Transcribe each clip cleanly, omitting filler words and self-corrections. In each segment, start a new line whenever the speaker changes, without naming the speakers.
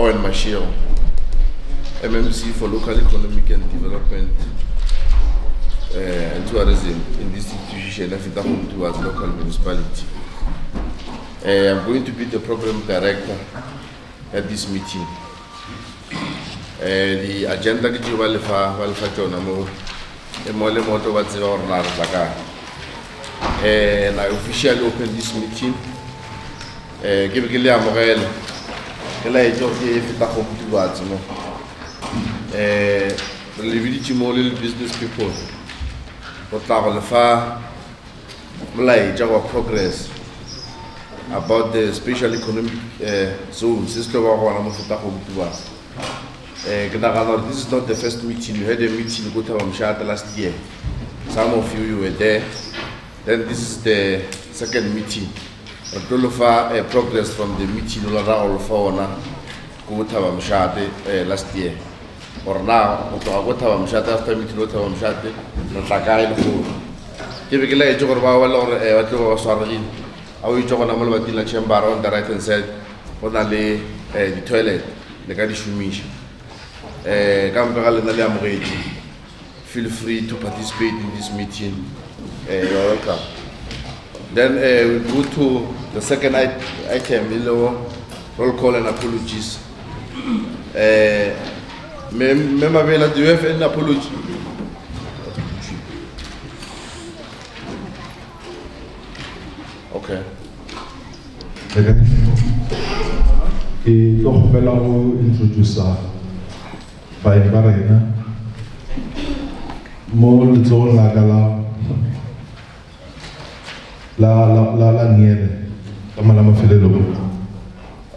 Owen Mashiro, MMC for Local Economic and Development and Tourism in this institution, Fetakgomo towards local municipality. I'm going to be the program director at this meeting. The agenda is to be and I officially open this meeting. Give me a morel. Fetakgomo TUBATSE. Little business people. What our progress about the special economic zone. This is not the first meeting. We had a meeting in TUBATSE last year. Some of you were there. Then this is the second meeting. All of our progress from the meeting all of our TUBATSE last year. Or now, TUBATSE after meeting TUBATSE, typically, I joke about what was already. I will joke about the chamber on the right hand side, only the toilet, the Kadishumish. Feel free to participate in this meeting. You're welcome. Then we'll go to the second item, roll call and apologies. Member Vela, do you have any apology? Okay.
Et donc, je vais introduire by Barina. Mon zone la niede, la malama fedelo.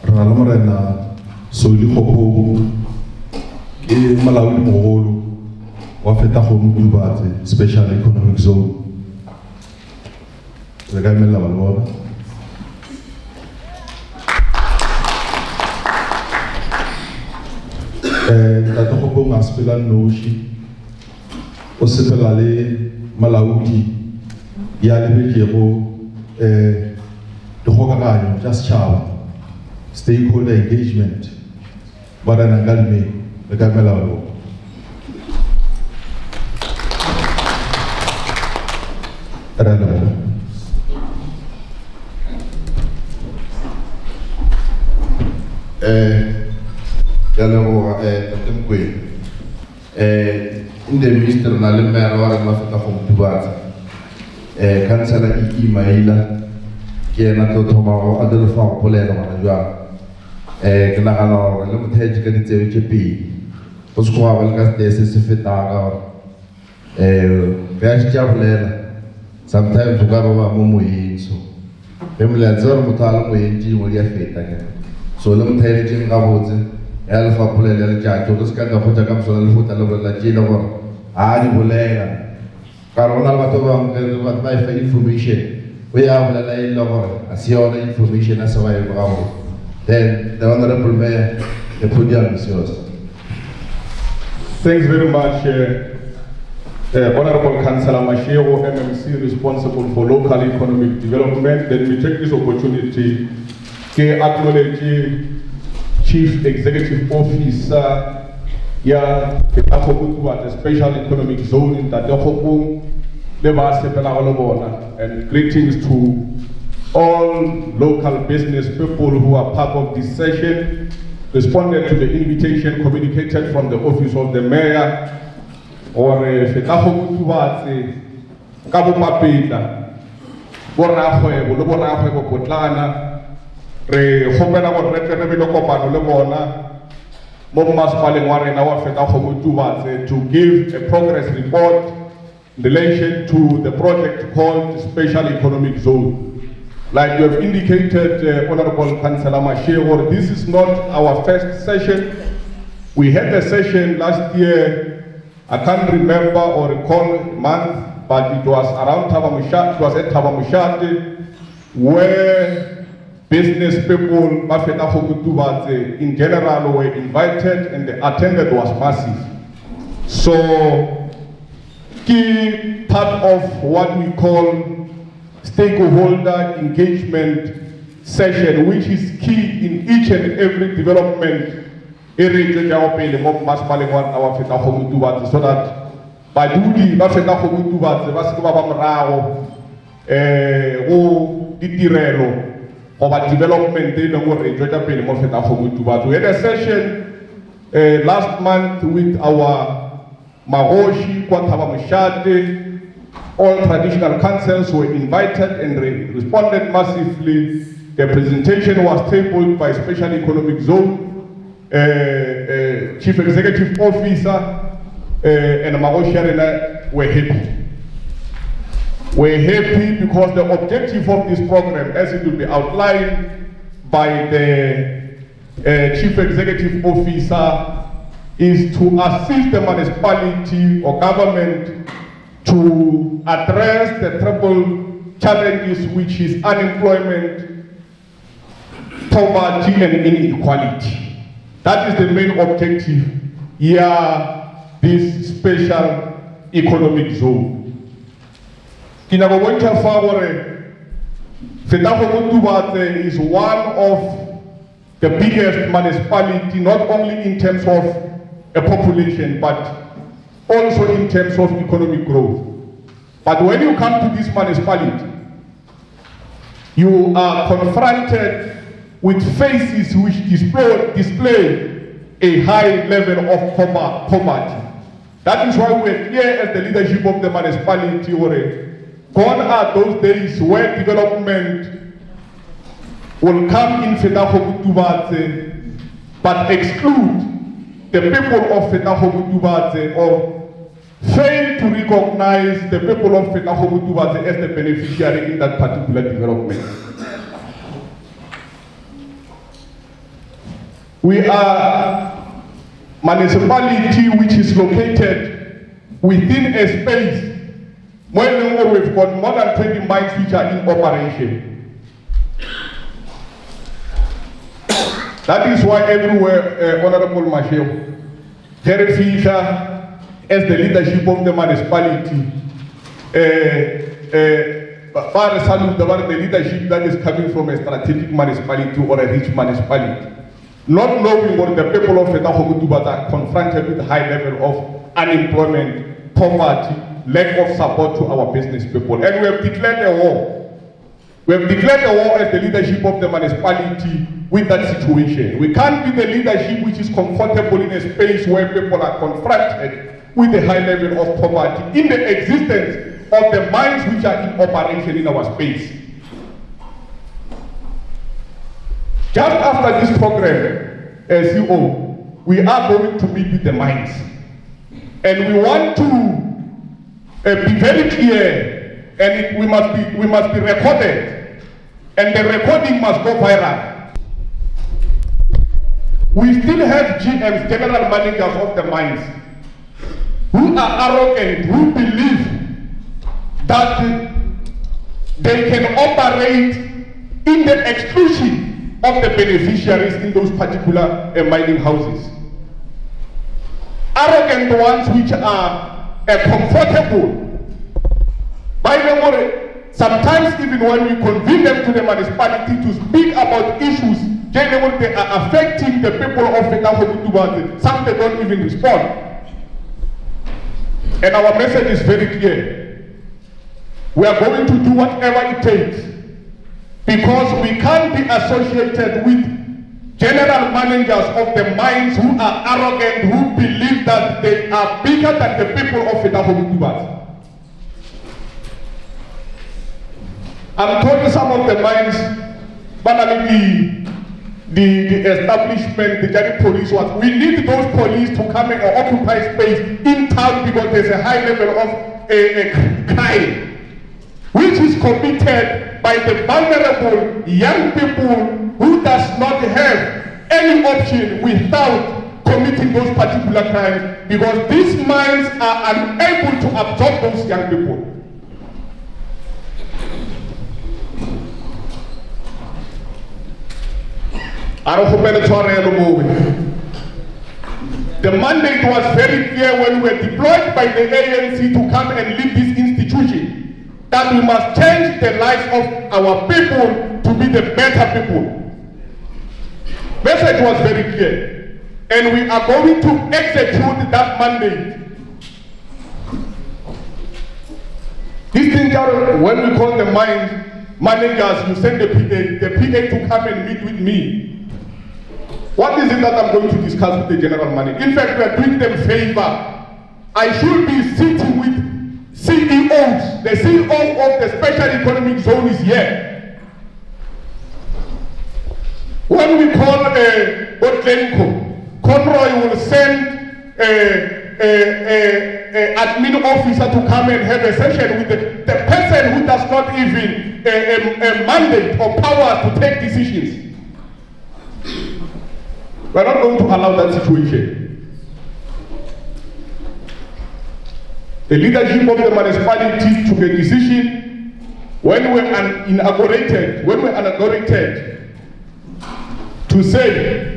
Ralamarena, Soli Hopo, et Malawi Moholo, ou Fetakgomo TUBATSE, Special Economic Zone. The guy made la valor. Tato Hopo ngaspela noshi, osepelale Malawi, yale bejero, the Hogaganyo, just chow, stakeholder engagement, Barana Galme, the guy made la valor.
In the Minister Nalimera or Fetakgomo TUBATSE, Councillor Maila, Kianato Tomaro, Adelfa Poleno Manajua, Kanagano, Limited HP, Osqua Velgas de Fetaga, Gash Javler, sometimes Ugaba Mumuin, so Pemlazor Mutal Wayne, Julia Feta. So limited Jim Gavots. Alpha Polel Jack, those kind of Hotagam, so the foot over the Gino, Adi Bolera, Carona Matova, what my information. We have the lay lover, as your information as a way of then the Honorable Mayor, the podium is yours.
Thanks very much, Honorable Councillor Mashiro, MMC responsible for local economic development. Let me take this opportunity to acknowledge Chief Executive Officer, Fetakgomo TUBATSE Special Economic Zone in Fetakgomo, and greetings to all local business people who are part of this session. Responded to the invitation communicated from the Office of the Mayor, or Fetakgomo TUBATSE, Kabo Mapita, Borahwe, Potlana. Re hopela go retlele be kopano le bona mo masipaleng wa rena wa Fetakgomo TUBATSE to give a progress report in relation to the project called Special Economic Zone. Like you have indicated, Honorable Councillor Mashiro, this is not our first session. We had a session last year, I can't remember or recall month, but it was around TUBATSE, it was at TUBATSE, where business people, Fetakgomo TUBATSE in general were invited and the attendance was massive. So, key part of what we call stakeholder engagement session, which is key in each and every development e re tšwetšago pele mo masepaleng wa rena wa Fetakgomo TUBATSE, so that badudi ba Fetakgomo TUBATSE ba se ba morago go ditirelo goba development e leng gore e tšwetša pele mo Fetakgomo TUBATSE. We had a session last month with our Magoshi, Kwataba Mushate. All traditional councils were invited and responded massively. The presentation was tabled by Special Economic Zone, Chief Executive Officer, and Magoshi Arena were happy. We're happy because the objective of this program, as it will be outlined by the Chief Executive Officer, is to assist the municipality or government to address the triple challenges, which is unemployment, poverty, and inequality. That is the main objective here, this special economic zone. Fetakgomo TUBATSE is one of the biggest municipality, not only in terms of a population, but also in terms of economic growth. But when you come to this municipality, you are confronted with faces which display a high level of poverty. That is why we're here as the leadership of the municipality. Gone are those days where development will come in Fetakgomo TUBATSE but exclude the people of Fetakgomo TUBATSE or fail to recognize the people of Fetakgomo TUBATSE as the beneficiary in that particular development. We are municipality which is located within a space where we've got more than 20 mines which are in operation. That is why everywhere, Honorable Masheo, Terry Fisher, as the leadership of the municipality, the leadership that is coming from a strategic municipality or a rich municipality, not knowing what the people of Fetakgomo TUBATSE are confronted with high level of unemployment, poverty, lack of support to our business people. And we have declared a war. We have declared a war as the leadership of the municipality with that situation. We can't be the leadership which is comfortable in a space where people are confronted with a high level of poverty in the existence of the mines which are in operation in our space. Just after this program, CEO, we are going to meet with the mines. And we want to be very clear, and we must be recorded, and the recording must go viral. We still have GMs, general managers of the mines, who are arrogant, who believe that they can operate in the exclusion of the beneficiaries in those particular mining houses. Arrogant ones which are comfortable. By the way, sometimes even when we convene them to the municipality to speak about issues, generally they are affecting the people of Fetakgomo TUBATSE, some they don't even respond. And our message is very clear. We are going to do whatever it takes, because we can't be associated with general managers of the mines who are arrogant, who believe that they are bigger than the people of Fetakgomo TUBATSE. I'm told some of the mines, the establishment, the Jari police ones, we need those police to come and occupy space in town because there's a high level of crime, which is committed by the vulnerable young people who does not have any option without committing those particular crimes, because these mines are unable to absorb those young people. The mandate was very clear when we were deployed by the ANC to come and lead this institution, that we must change the lives of our people to be the better people. Message was very clear. and we are going to execute that mandate. This thing, when we call the mine managers, you send the PA to come and meet with me. What is it that I'm going to discuss with the general manager? In fact, we are doing them a favor. I should be sitting with CEOs. The CEO of the special economic zone is here. When we call Botlenko, Conroy will send admin officer to come and have a session with the person who does not even a mandate or power to take decisions. We're not going to allow that situation. The leadership of the municipality took a decision when we inaugurated to say,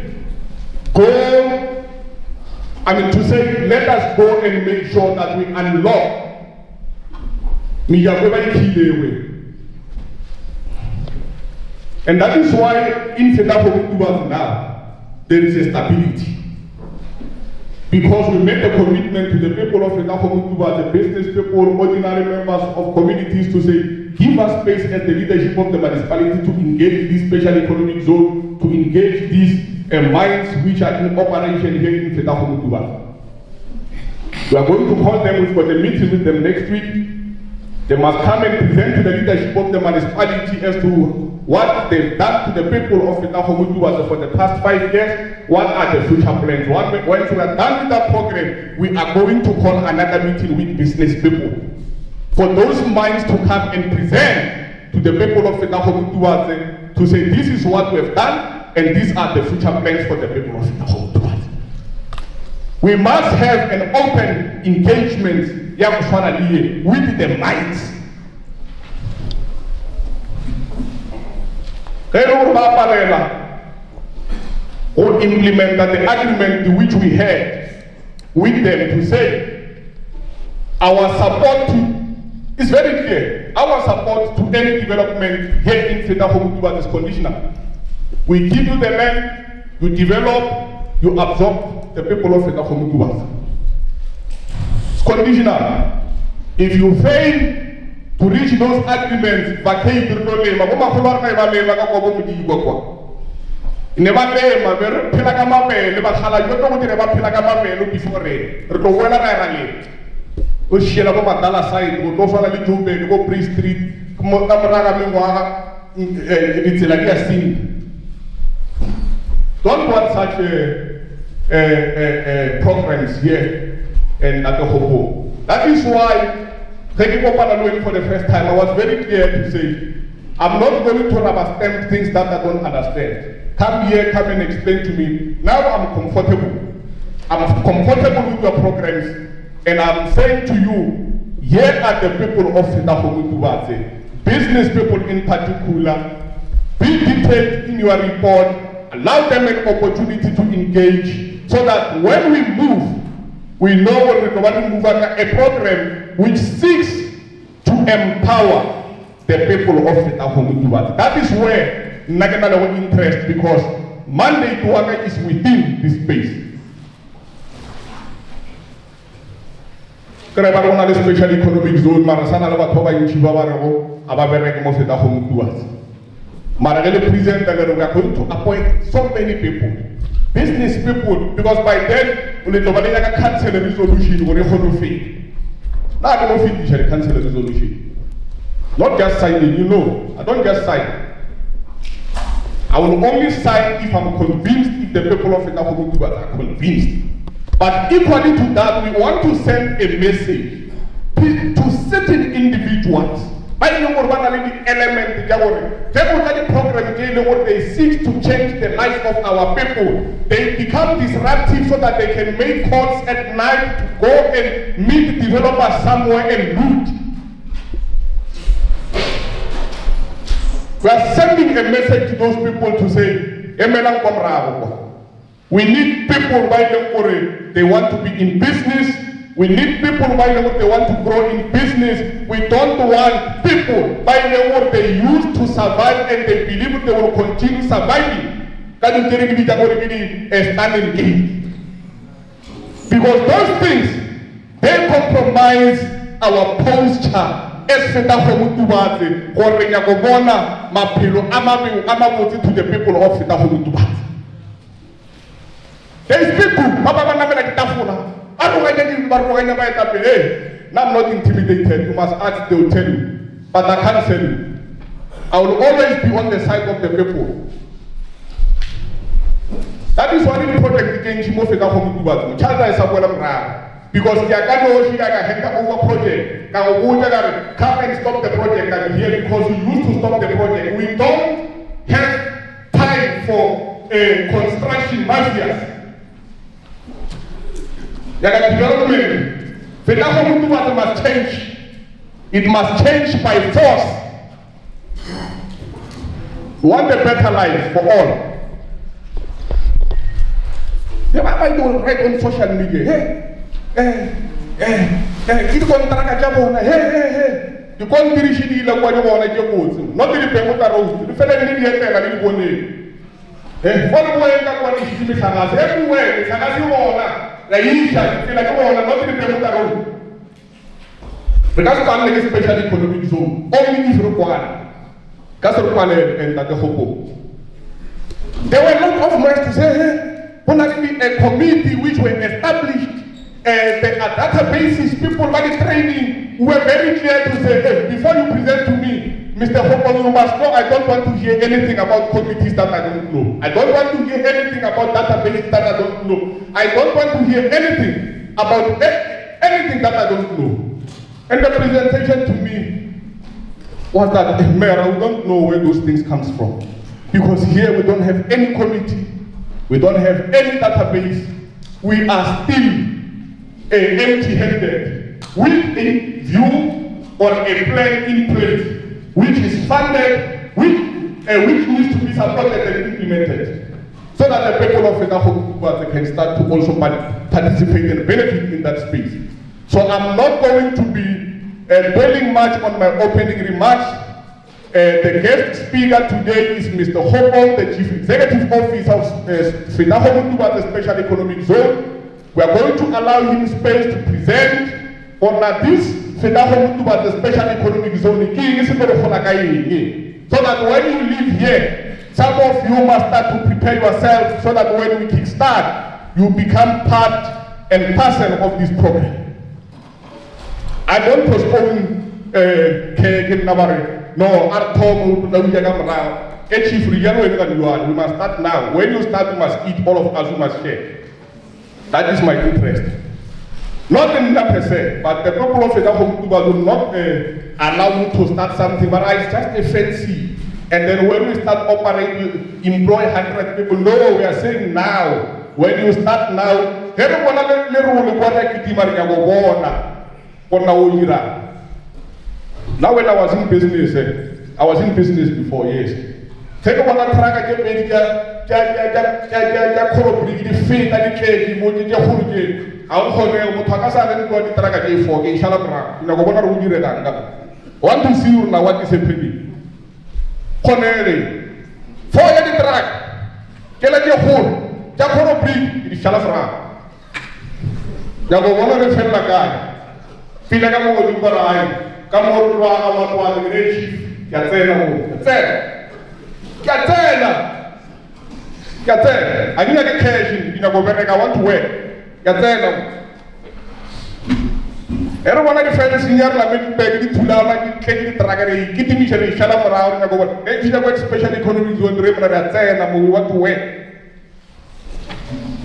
let us go and make sure that we unlock and that is why in Fetakgomo now there is a stability. Because we made a commitment to the people of Fetakgomo, the business people, ordinary members of communities, to say, give us space as the leadership of the municipality to engage this special economic zone, to engage these mines which are in operation here in Fetakgomo. We are going to call them, we've got a meeting with them next week. They must come and present to the leadership of the municipality as to what they've done to the people of Fetakgomo for the past 5 years. What are the future plans? Once we are done with that program, we are going to call another meeting with business people for those minds to come and present to the people of Fetakgomo to say, this is what we have done and these are the future plans for the people of Fetakgomo. We must have an open engagement with the minds. Or implement the agreement which we had with them to say our support is very clear. Our support to any development here in Fetakgomo is conditional. We give you the land, you develop, you absorb the people of Fetakgomo. It's conditional. If you fail to reach those agreements, vacate the problem. Don't want such programs here and at the Hobo. That is why, taking up for the first time, I was very clear to say, I'm not going to rubber stamp things that I don't understand. Come here, come and explain to me. Now I'm comfortable. I'm comfortable with your programs, and I'm saying to you, here are the people of Fetakgomo, business people in particular. Be detailed in your report, allow them an opportunity to engage, so that when we move, we know when we're going to move a program which seeks to empower the people of Fetakgomo. That is where national interest, because mandate work is within this space. Special economic zone, Marasana Lavatoba in Chibavarabo, Ababerek Mofetahomutuas. Maragele present that we are going to appoint so many people, business people, because by then, we can cancel a resolution or a whole thing. Now I don't finish a cancel a resolution. Not just signing, you know, I don't just sign. I will only sign if I'm convinced, if the people of Fetakgomo are convinced. But equally to that, we want to send a message to certain individuals. By the element, the program, they seek to change the life of our people. They become disruptive so that they can make calls at night to go and meet developers somewhere and loot. We are sending a message to those people to say, we need people by the they want to be in business. We need people by the they want to grow in business. We don't want people by the they used to survive and they believe they will continue surviving. standing gate. Because those things, they compromise our posture as Fetakgomo TUBATSE, gore nya go bona maphelo a mabotse to the people of Fetakgomo TUBATSE. There is people, hey, now I'm not intimidated, you must ask, they will tell you. But I can't tell you. I will always be on the side of the people. That is why the project became Fetakgomo TUBATSE. Because they are going to hand over project. Come and stop the project. I'm here because we used to stop the project. We don't have time for construction mafias. Development. Fetakgomo TUBATSE must change. It must change by force. We want a better life for all. I don't write on social media. Hey, you can't track a job. Hey. You can't do it like what you want to do. Not the people that are the fellow in the other one. One way that one is to everywhere. It's an Azimona, the Isha, like a woman, not the people that are. Because I'm a special economic zone, only if required. Castle and the Hopo. There were a lot of words to say, when a committee which were established. The databases, people by the training were very clear to say, hey, before you present to me, Mr. Hopo, you must know I don't want to hear anything about committees that I don't know. I don't want to hear anything about databases that I don't know. I don't want to hear anything about anything that I don't know. And the presentation to me was that, Mayor, we don't know where those things comes from. Because here we don't have any committee, we don't have any database, we are still empty-handed with a view or a plan in place which is funded, which needs to be supported and implemented so that the people of Fetakgomo TUBATSE can start to also participate and benefit in that space. So I'm not going to be dwelling much on my opening remarks. The guest speaker today is Mr. Hopo, the Chief Executive Officer of Fetakgomo TUBATSE Special Economic Zone. We are going to allow him space to present on this Fetakgomo TUBATSE Special Economic Zone, so that when you leave here, some of you must start to prepare yourself so that when we kickstart, you become part and parcel of this program. I don't postpone no, Chief, we must start now. When you start, you must eat, all of us, you must share. That is my interest. Not in that per se, but the people of Fetakgomo TUBATSE will not allow me to start something, but it's just a fancy. And then when we start operating, employ 100 people. No, we are saying now. When you start now, now when I was in business, I was in business before, yes. Take one track at the media. Want to see now what is happening. Corneli, for the track, tell your hole, Jacoro bring the Shalafra. Jagona fell like I. Fetakgomo TUBATSE, come over to the great chief, Yatena. Yatena, I need a cash in a government. I want to work. Yatena. Everyone at the friends in your lamit begging to Lama, getting the tracker, getting me a shallow around and go. If you have special economic zone, we want to work.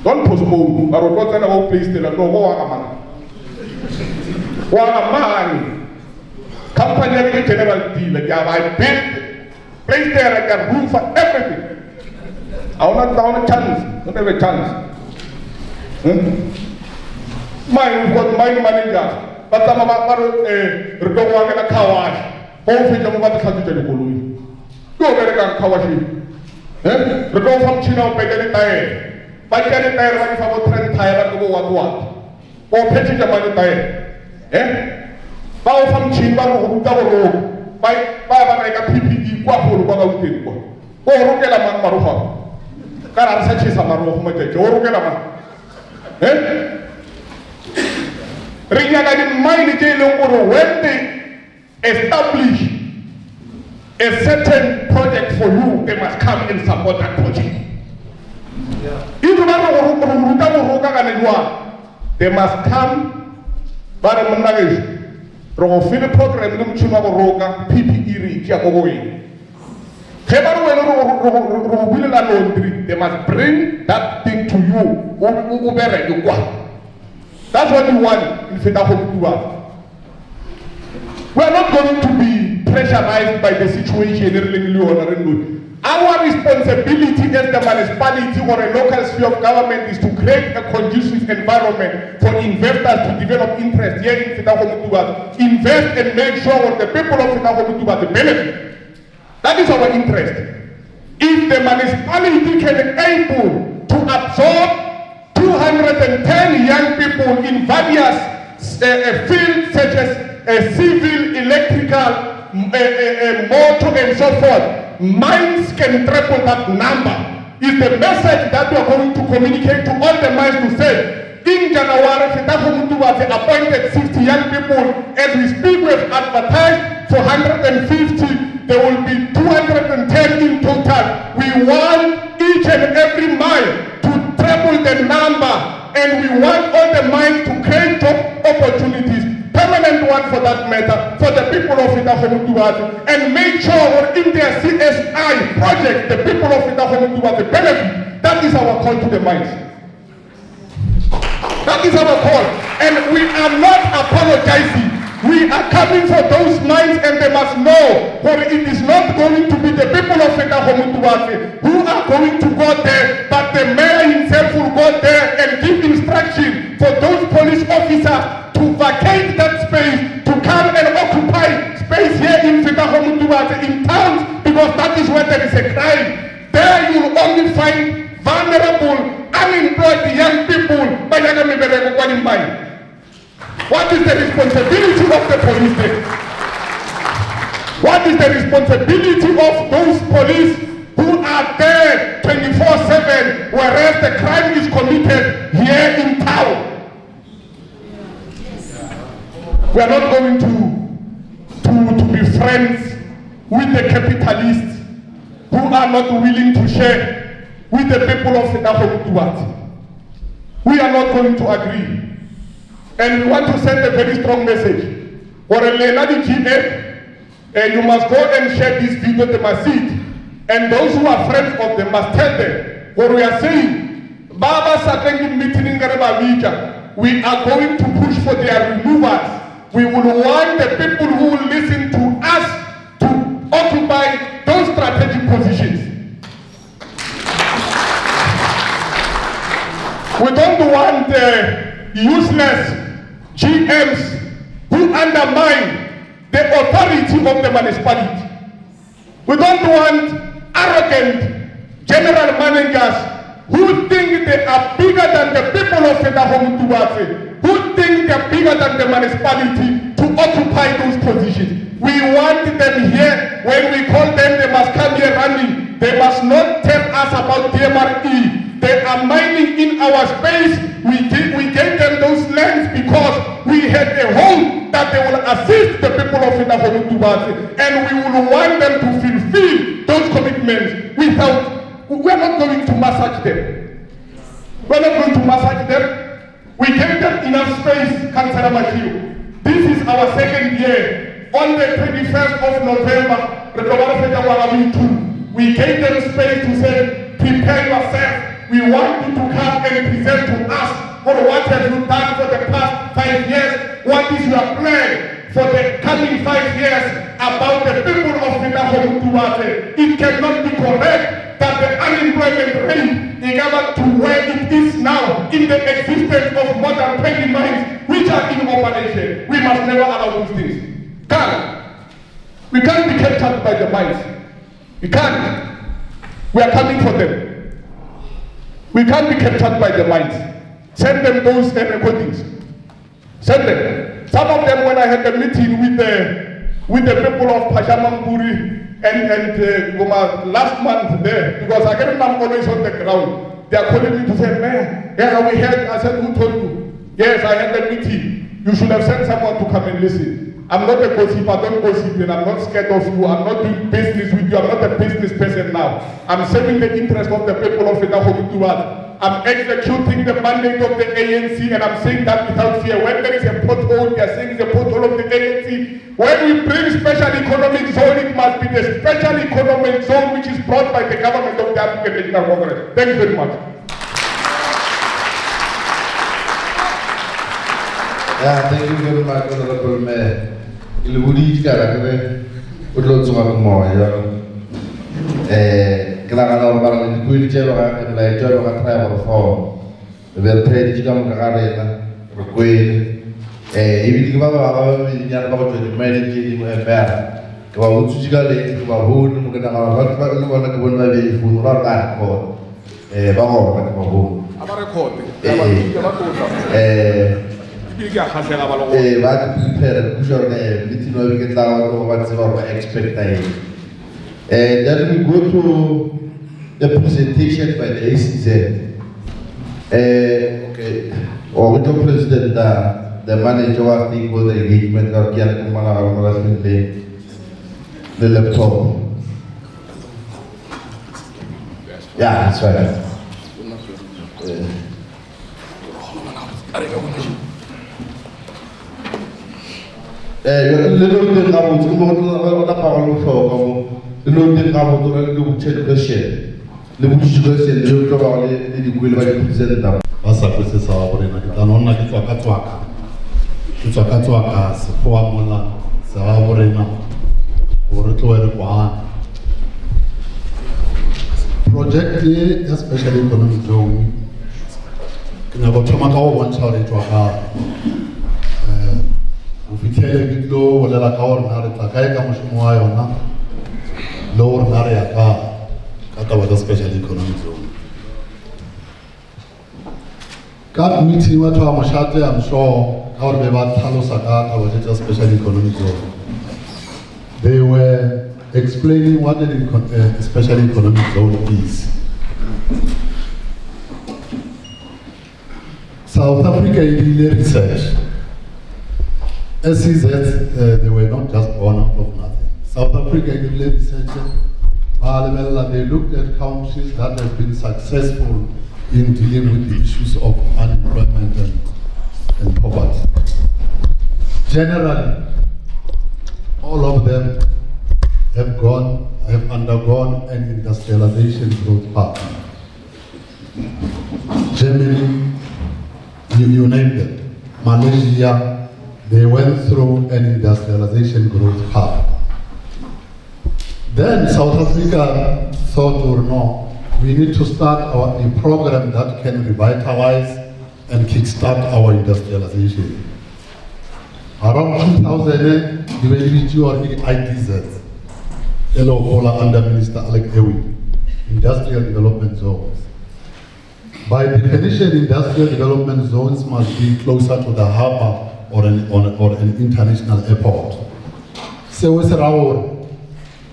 Don't postpone, but we're not going to place the no man. Company general deal, I built place there, I got room for everything. I will not down a chance, don't have a chance. Mine, we've got mine manager. But I'm about to go to Kawash. Home for them about the country. Go American Kawashi. The go from China, Peggy Tire. By getting there, like if I was trying to tire, to go what? Or petty the money tire. Bow from Chimba, double road. By like a PPE, what will go out with it? Or Rokela Man Maruha. Kara research is amaro mo te joro ke lama. Ringa ka di mine ke lo when they establish a certain project for you, they must come and support that project. They must come, but feel the program, PPE, they must bring that thing to you. That's what we want in Fetakgomo. We are not going to be pressurized by the situation. Our responsibility as the municipality or a local sphere of government is to create a conducive environment for investors to develop interest here in Fetakgomo, invest and make sure the people of Fetakgomo benefit. That is our interest. If the municipality can able to absorb 210 young people in various fields such as civil, electrical, motor and so forth, mines can triple that number. Is the message that we are going to communicate to all the mines to say, in January, Fetakgomo was appointed 60 young people. As we speak, we have advertised for 150. There will be 210 in total. We want each and every mine to treble the number, and we want all the mines to create job opportunities, permanent one for that matter, for the people of Fetakgomo, and make sure in their CSI project, the people of Fetakgomo benefit. That is our call to the mines. That is our call. And we are not apologizing. We are coming for those mines, and they must know that it is not going to be the people of Fetakgomo who are going to go there, but the mayor himself will go there and give instruction for those police officers to vacate that space, to come and occupy space here in Fetakgomo in towns, because that is where there is a crime. There you will only find vulnerable, unemployed young people. What is the responsibility of the police then? What is the responsibility of those police who are there 24/7, whereas the crime is committed here in town? We are not going to be friends with the capitalists who are not willing to share with the people of Fetakgomo. We are not going to agree. And we want to send a very strong message. For a Lenadi GF, you must go and share this video, they must see it. And those who are friends of them must tell them what we are saying. Baba Satengi meeting in Garabavija, we are going to push for their removals. We will want the people who will listen to us to occupy those strategic positions. We don't want useless GMs who undermine the authority of the municipality. We don't want arrogant general managers who think they are bigger than the people of Fetakgomo, who think they are bigger than the municipality to occupy those positions. We want them here. When we call them, they must come here running. They must not tell us about DMRE. They are mining in our space. We gave them those lands because we had a hope that they will assist the people of Fetakgomo, and we will want them to fulfill those commitments without, we are not going to massage them. We are not going to massage them. We gave them enough space, Councillor Mashio. This is our second year. On the 21st of November, we gave them space to say, prepare yourself. We want you to come and present to us for what have you done for the past 5 years. What is your plan for the coming 5 years about the people of Fetakgomo? It cannot be correct that the unemployment rate is up to where it is now in the existence of more than 20 mines which are in operation. We must never allow those things. We can't be captured by the mines. We can't. We are coming for them. We can't be captured by the mines. Send them those recordings. Send them. Some of them, when I had a meeting with the people of Pajamamburi, and last month there, because I get I'm always on the ground, they are calling me to say, Mayor, yeah, we heard. I said, who told you? Yes, I had a meeting. You should have sent someone to come and listen. I'm not a gossip, I don't gossip, and I'm not scared of you. I'm not doing business with you. I'm not a business person now. I'm serving the interest of the people of Fetakgomo Tubatse. I'm executing the mandate of the ANC, and I'm saying that without fear. When there is a pothole, they are saying it's a pothole of the ANC. When we bring special economic zone, it must be the special economic zone which is brought by the government of the African National Congress. Thank you very much.
Yeah, thank you very much, Honorable Mayor. Ilibudi karagre udlo tsunga kumoya. Kailangan na parang hindi chelo ka kaya chelo ka try mo for. Vertedi jika mo kakarela. Kuil. Ibig ko ba niya ba ko to manage di mo ber. Kaya utsu jika le kaya hun mo kana ka ba no na ko na be fu ra ka ko. Ba ko ka ko.
Abare ko.
But prepare usually little we get out what's our expectation. Then we go to the presentation by the ACZ. Okay, or the president, the manager of the engagement of the laptop. Yeah, that's right. Little bit about the power of little bit about the question. The question, the will present them.
Basa kwese sawa borena ke tanona ke tswa ka tswaka se kwa mola sawa borena gore tloere kwa project ya special economic zone ke na go thoma ka go bontsha le tswaka o fitlhele ke tlo bolela ka gore na re tla kae ka mošomo wa yona le gore na re ya ka taba tsa special economic zone. That meeting was I'm sure how they were special economic zone. They were explaining what the special economic zone is. South Africa did research. SEZ, they were not just born out of nothing. South Africa did research. They looked at countries that have been successful in dealing with the issues of unemployment and poverty. Generally, all of them have undergone an industrialization growth path. Germany, you name them. Malaysia, they went through an industrialization growth path. Then South Africa thought, or no, we need to start a program that can revitalize and kickstart our industrialization. Around 2000, the ITZ, under Minister Alec Ewi, industrial development zones. By definition, industrial development zones must be closer to the harbor or an international airport. So it's our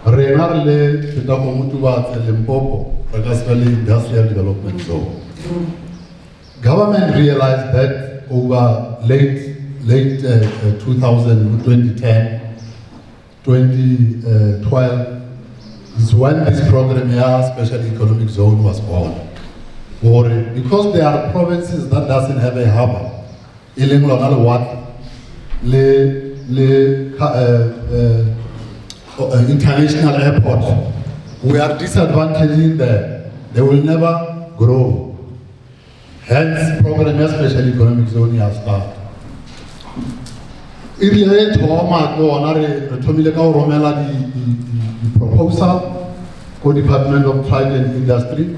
Renarle, Fetakgomo Tubatse, Limpopo, industrial development zone. Government realized that over late 2010, 2012 is when this program here, special economic zone, was born. Or because there are provinces that doesn't have a harbor, international airport. We are disadvantaging them. They will never grow. Hence, program special economic zone has started. If you had the proposal for Department of Trade and Industry,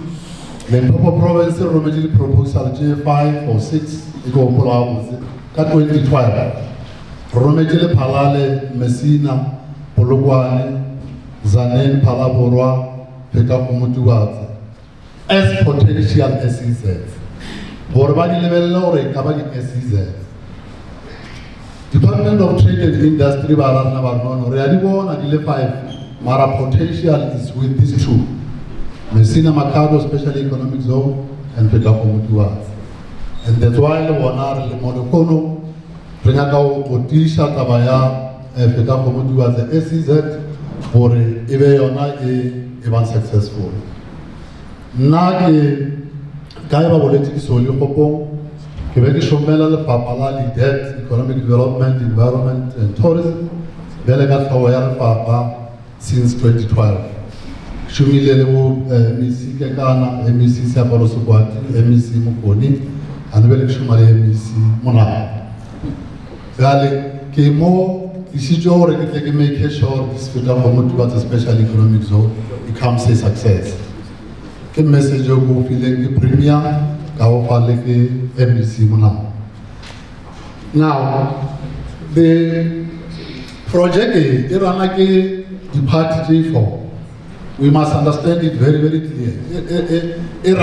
the Limpopo Province Romagili proposal J5 or 6, it will pull out 2012. Romagili Palale, Messina, Pologwane, Zanen, Palaborwa, Fetakgomo Tubatse as potential SEZ. Borbani level lore kabali SEZ. Department of Trade and Industry barana barnono reali bona dile 5 Mara potential is with these two. Messina Mercado Special Economic Zone and Fetakgomo Tubatse. And that's why the one le monokono Pringakao Otisha Tabaya Fetakgomo Tubatse SEZ for ebe yona e successful. Nage Kaiba Boleti Soli Popong, Quebec Shomela, Papala, Debt, Economic Development, Environment and Tourism, Delegat Hawaiian Papa since 2012. Shumilelewu MEC Kekana, MEC Sapalo Subwati, MEC Mukoni, and Belek Shumale MEC Mona. Gale Kemo, Isijo already make sure this Fetakgomo Tubatse Special Economic Zone becomes a success. Ke message go feeling the premier ka o fale ke MEC Mona. Now, the project is the party G4. We must understand it very, very clear. The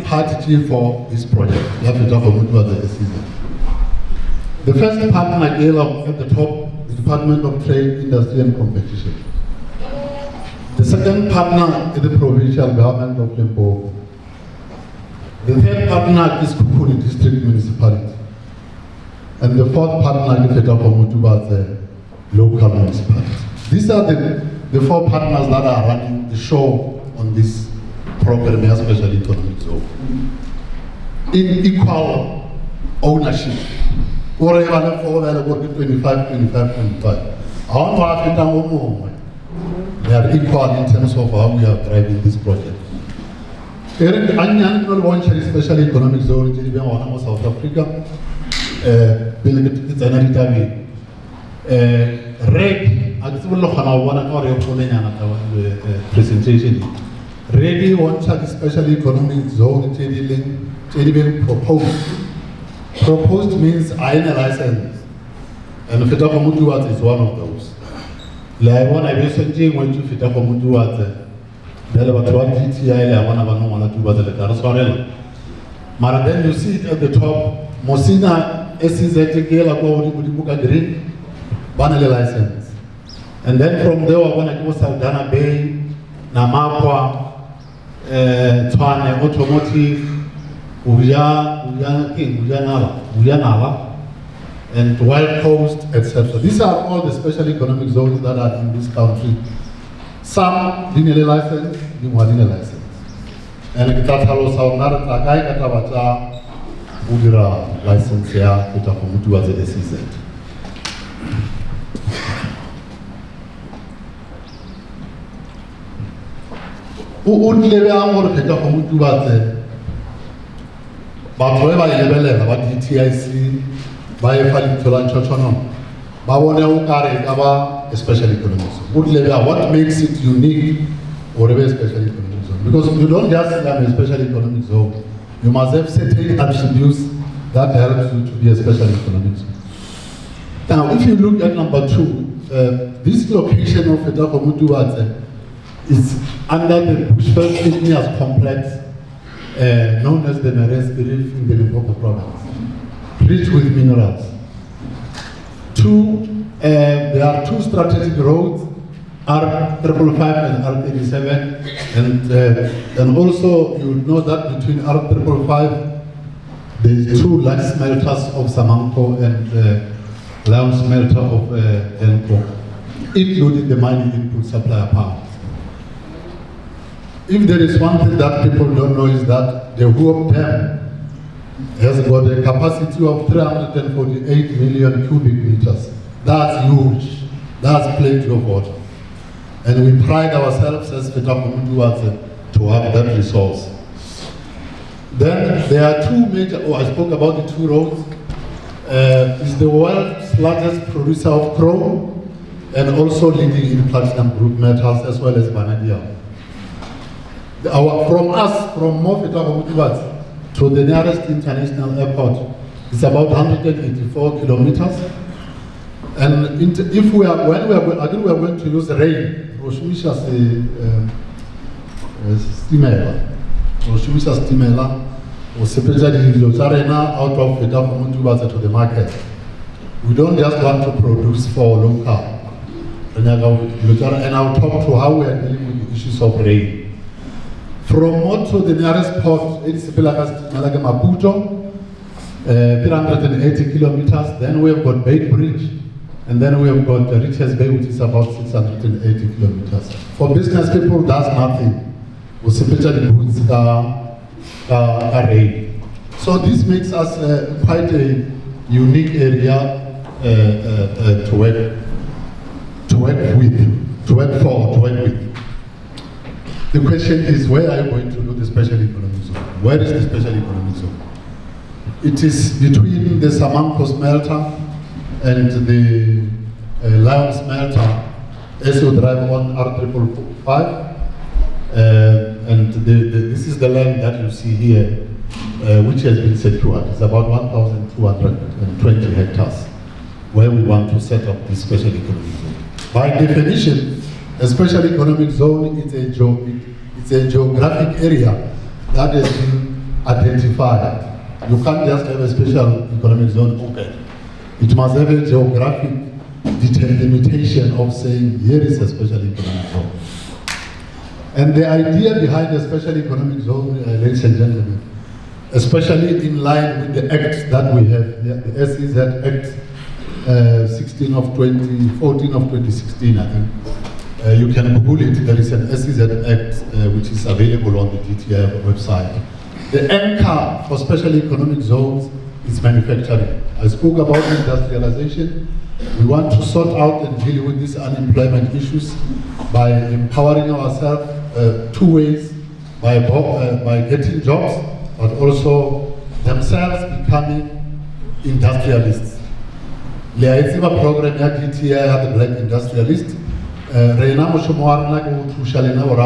party G4 this project. The first partner at the top, the Department of Trade, Industry and Competition. The second partner is the provincial government of Limpopo. The third partner is Kukuni District Municipality. And the fourth partner is Fetakgomo Tubatse local municipality. These are the four partners that are running the show on this program, especially economic zone. In equal ownership. Whatever for 25. They are equal in terms of how we are driving this project. Special economic zone in South Africa. It's an Red, I just want to presentation. Ready one special economic zone proposed. Proposed means I am a license, and Fetakgomo Tubatse is one of those. Like one I recently went to Fetakgomo Tubatse. There were 12 GTI, one of them Tubatse the Taraswarel. But then you see it at the top, Mosina SEZ Gela Buka Green. Banale license. And then from there, when I go to Saldanha Bay, Namakwa, Twane, Automotive, Uyanala, and Wild Coast, etc. These are all the special economic zones that are in this country. Some linear license, linear license. And Kitatalo Saunara Takai Katabata, Udira license here, Fetakgomo Tubatse SEZ. Unlebe amore Fetakgomo Tubatse batho ba ilebelela ba DTIC ba efa dithola tshotshwana ba bone o kare ka ba special economic zone. Unlebe what makes it unique or a special economic zone, because you don't just have a special economic zone, you must have certain attributes that helps you to be a special economic zone. Now if you look at number 2, this location of Fetakgomo Tubatse is under the Bushveld Igneous Complex, known as the Meres Reef in the Limpopo province, rich with minerals. 2, there are 2 strategic roads, R555 and R37, and also you know that between R555 there is 2 large smelters of Samanco and Lion smelter of Elko, including the mining input supplier power. If there is one thing that people don't know is that the Hoop Dam has got a capacity of 348 million cubic meters. That's huge. That's plenty of water. And we pride ourselves as Fetakgomo Tubatse to have that resource. Then there are 2 major, I spoke about the 2 roads. It's the world's largest producer of chrome and also leading in platinum group metals as well as vanadium. From Fetakgomo Tubatse to the nearest international airport, it's about 184 kilometers. And if we are, when we are, I think we are going to use rail, Roshumisha Stimela, or separately Lotarena out of Fetakgomo Tubatse to the market. We don't just want to produce for local. And I'll talk to how we are dealing with the issues of rain. From Moto, the nearest port, it's Maputo, 380 kilometers. Then we have got Bay Bridge, and then we have got Richards Bay, which is about 680 kilometers. For business people, that's nothing. We simply rain. So this makes us quite a unique area to work with. The question is, where are you going to do the special economic zone? Where is the special economic zone? It is between the Samanco smelter and the Lion smelter as you drive on R555. And this is the land that you see here, which has been secured. It's about 1,220 hectares, where we want to set up this special economic zone. By definition, a special economic zone is a geographic area that has been identified. You can't just have a special economic zone open. It must have a geographic delimitation of saying, here is a special economic zone. And the idea behind a special economic zone, ladies and gentlemen, especially in line with the acts that we have, the SEZ Act 14 of 2016, I think. You can Google it. There is an SEZ Act which is available on the DTI website. The anchor for special economic zones is manufacturing. I spoke about industrialization. We want to sort out and deal with these unemployment issues by empowering ourselves two ways, by getting jobs, but also themselves becoming industrialists. The program at DTI had the Black Industrialist. Reina Moshomoarna to Shalina or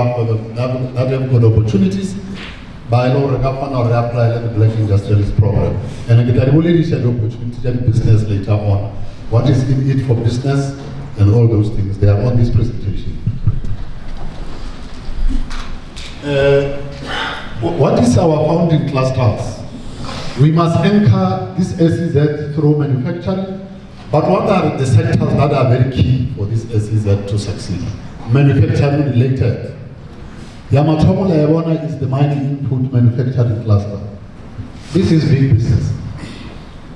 that have good opportunities by law Regafan or reapply the Black Industrialist program. And I get a really rich opportunity to business later on. What is in it for business and all those things. They are on this presentation. What is our founding clusters? We must anchor this SEZ through manufacturing, but what are the sectors that are very key for this SEZ to succeed? Manufacturing related. Yamatomo Laebona is the mining input manufacturing cluster. This is big business.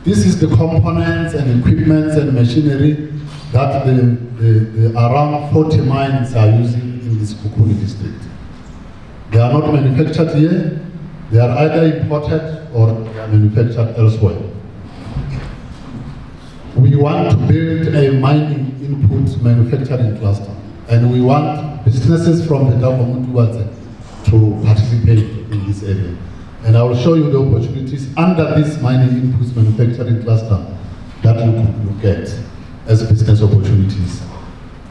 This is the components and equipments and machinery that the around 40 mines are using in this Kukuni district. They are not manufactured here, they are either imported or they are manufactured elsewhere. We want to build a mining input manufacturing cluster, and we want businesses from Fetakgomo to participate in this area. And I will show you the opportunities under this mining inputs manufacturing cluster that we could look at as business opportunities.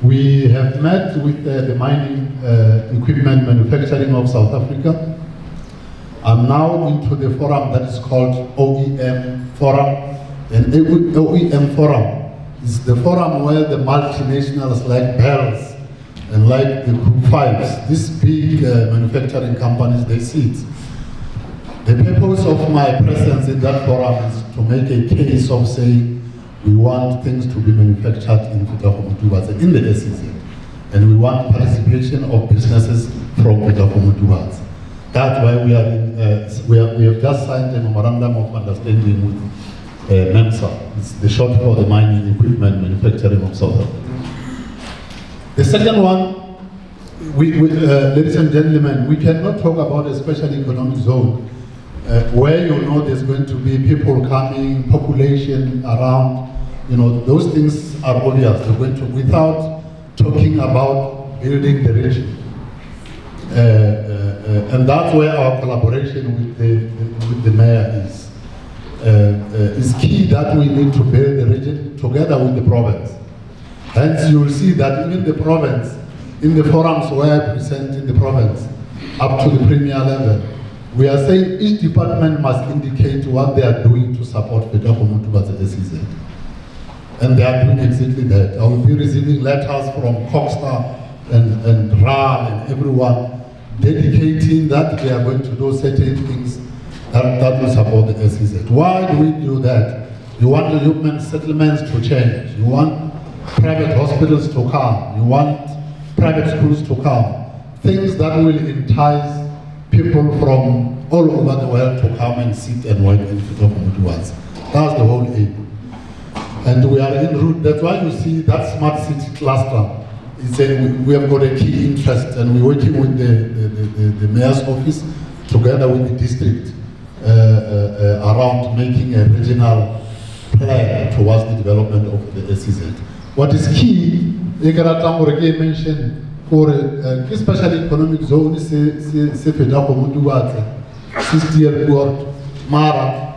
We have met with the mining equipment manufacturing of South Africa. I'm now into the forum that is called OEM Forum. And OEM Forum is the forum where the multinationals like Bells and like the Group 5s, these big manufacturing companies, they sit. The purpose of my presence in that forum is to make a case of saying we want things to be manufactured in Fetakgomo in the SEZ. And we want participation of businesses from Fetakgomo. That's why we have just signed a memorandum of understanding with MEMSA. It's the short for the mining equipment manufacturing of South Africa. The second one, ladies and gentlemen, we cannot talk about a special economic zone where you know there's going to be people coming, population around, you know, those things are obvious. They're going to, without talking about building the region. And that's where our collaboration with the mayor is. It's key that we need to build the region together with the province. Hence, you will see that even the province, in the forums where I present in the province, up to the premier level, we are saying each department must indicate what they are doing to support Fetakgomo towards the SEZ. And they are doing exactly that. I will be receiving letters from Coxstar and RA and everyone dedicating that they are going to do certain things that will support the SEZ. Why do we do that? You want the human settlements to change. You want private hospitals to come, you want private schools to come, things that will entice people from all over the world to come and sit and work in Fetakgomo. That's the whole aim. And we are en route. That's why you see that smart city cluster. We have got a key interest, and we're working with the mayor's office together with the district around making a regional plan towards the development of the SEZ. What is key, I mentioned, for especially economic zone, se Fetakgomo Mara,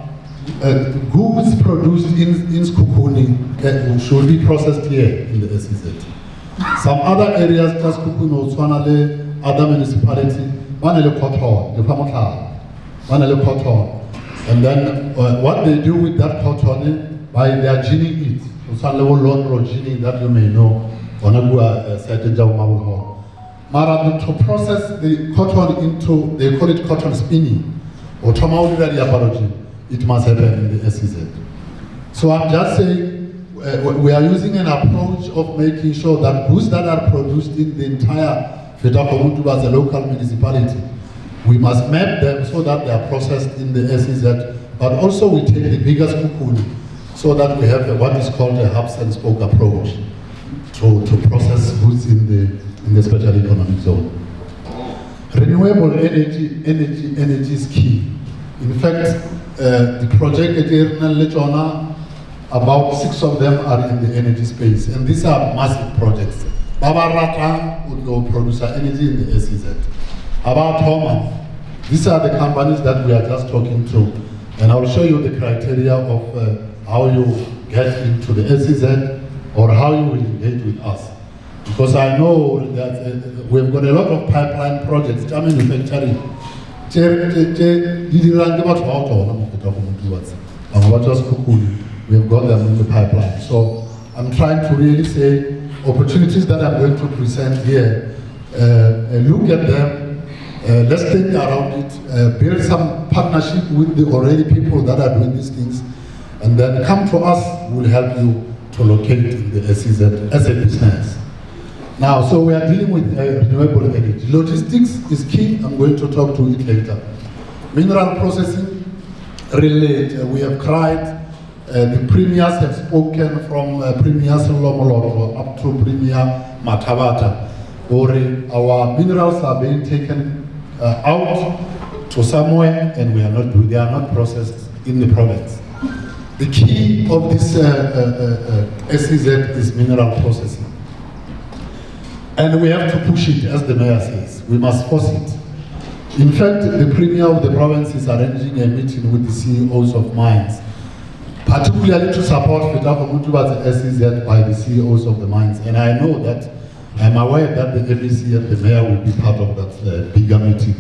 goods produced in Sekhukhune should be processed here in the SEZ. Some other areas, just Sekhukhune, Tswana, other municipality, one cotton, and then what they do with that cotton, by they are ginning it. Some level long ginning that you may know, Mara, to process the cotton into, they call it cotton spinning, or it must happen in the SEZ. So I'm just saying, we are using an approach of making sure that goods that are produced in the entire Fetakgomo as a local municipality, we must map them so that they are processed in the SEZ, but also we take the biggest Sekhukhune so that we have what is called a hubs and spoke approach to process goods in the special economic zone. Renewable energy is key. In fact, the project at about 6 of them are in the energy space, and these are massive projects. Baba would produce energy in the SEZ. About Thomas, these are the companies that we are just talking to, and I'll show you the criteria of how you get into the SEZ or how you will engage with us. Because I know that we've got a lot of pipeline projects, manufacturing. We've got them in the pipeline. So I'm trying to really say opportunities that I'm going to present here, look at them, let's think around it, build some partnership with the already people that are doing these things, and then come to us, we'll help you to locate in the SEZ as a business. Now, so we are dealing with renewable energy. Logistics is key. I'm going to talk to it later. Mineral processing, really, we have cried. The premiers have spoken from Premier Solomolo up to Premier Matavata. Our minerals are being taken out to somewhere, and they are not processed in the province. The key of this SEZ is mineral processing. And we have to push it, as the mayor says. We must force it. In fact, the premier of the province is arranging a meeting with the CEOs of mines, particularly to support Fetakgomo SEZ by the CEOs of the mines. And I know that, I'm aware that the MEC and the mayor will be part of that bigger meeting,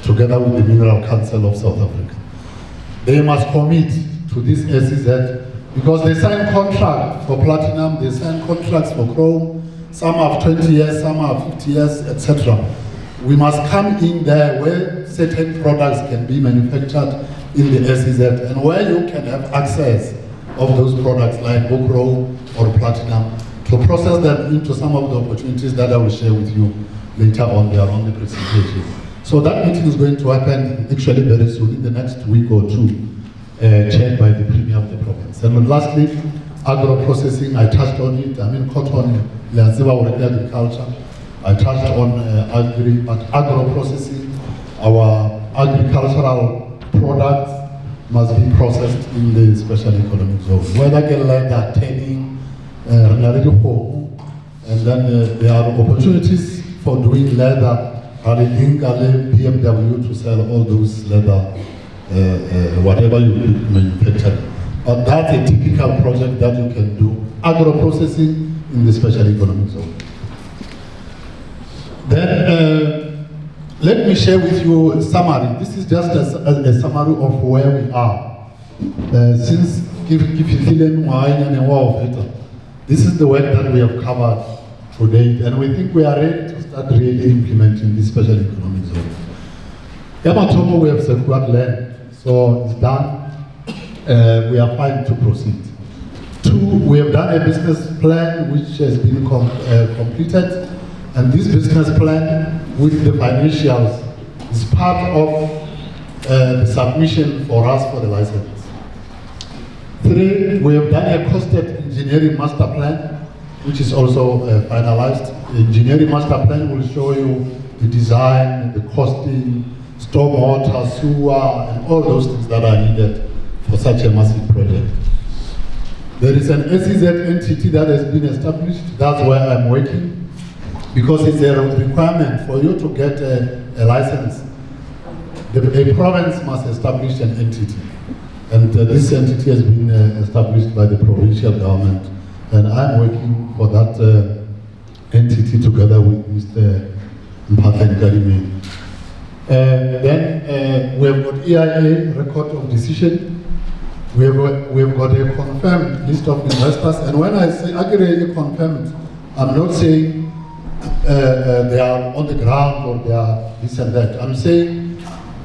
together with the Mineral Council of South Africa. They must commit to this SEZ, because they sign contracts for platinum, they sign contracts for chrome, some have 20 years, some have 50 years, etc. We must come in there where certain products can be manufactured in the SEZ, and where you can have access of those products like chrome or platinum, to process them into some of the opportunities that I will share with you later on there on the presentation. So that meeting is going to happen actually very soon, in the next week or two, chaired by the Premier of the province. And lastly, agro-processing, I touched on it. I mean, cotton, agriculture. I touched on but agro-processing, our agricultural products must be processed in the special economic zone. Whether get leather, tanning, and then there are opportunities for doing leather, BMW to sell all those leather, whatever you manufacture. But that's a typical project that you can do, agro-processing in the special economic zone. Then, let me share with you a summary. This is just a summary of where we are. Since this is the work that we have covered to date, and we think we are ready to start really implementing this special economic zone. Yamatomo, we have secured land, so it's done. We are fine to proceed. Two, we have done a business plan which has been completed, and this business plan with the financials is part of the submission for us for the license. Three, we have done a costed engineering master plan, which is also finalized. The engineering master plan will show you the design, the costing, stormwater, sewer, and all those things that are needed for such a massive project. There is an SEZ entity that has been established. That's where I'm working, because it's a requirement for you to get a license. A province must establish an entity, and this entity has been established by the provincial government, and I'm working for that entity together with Mr. Mpatha Nkalime. Then we have got EIA, record of decision. We have got a confirmed list of investors, and when I say aggregate confirmed, I'm not saying they are on the ground or they are this and that. I'm saying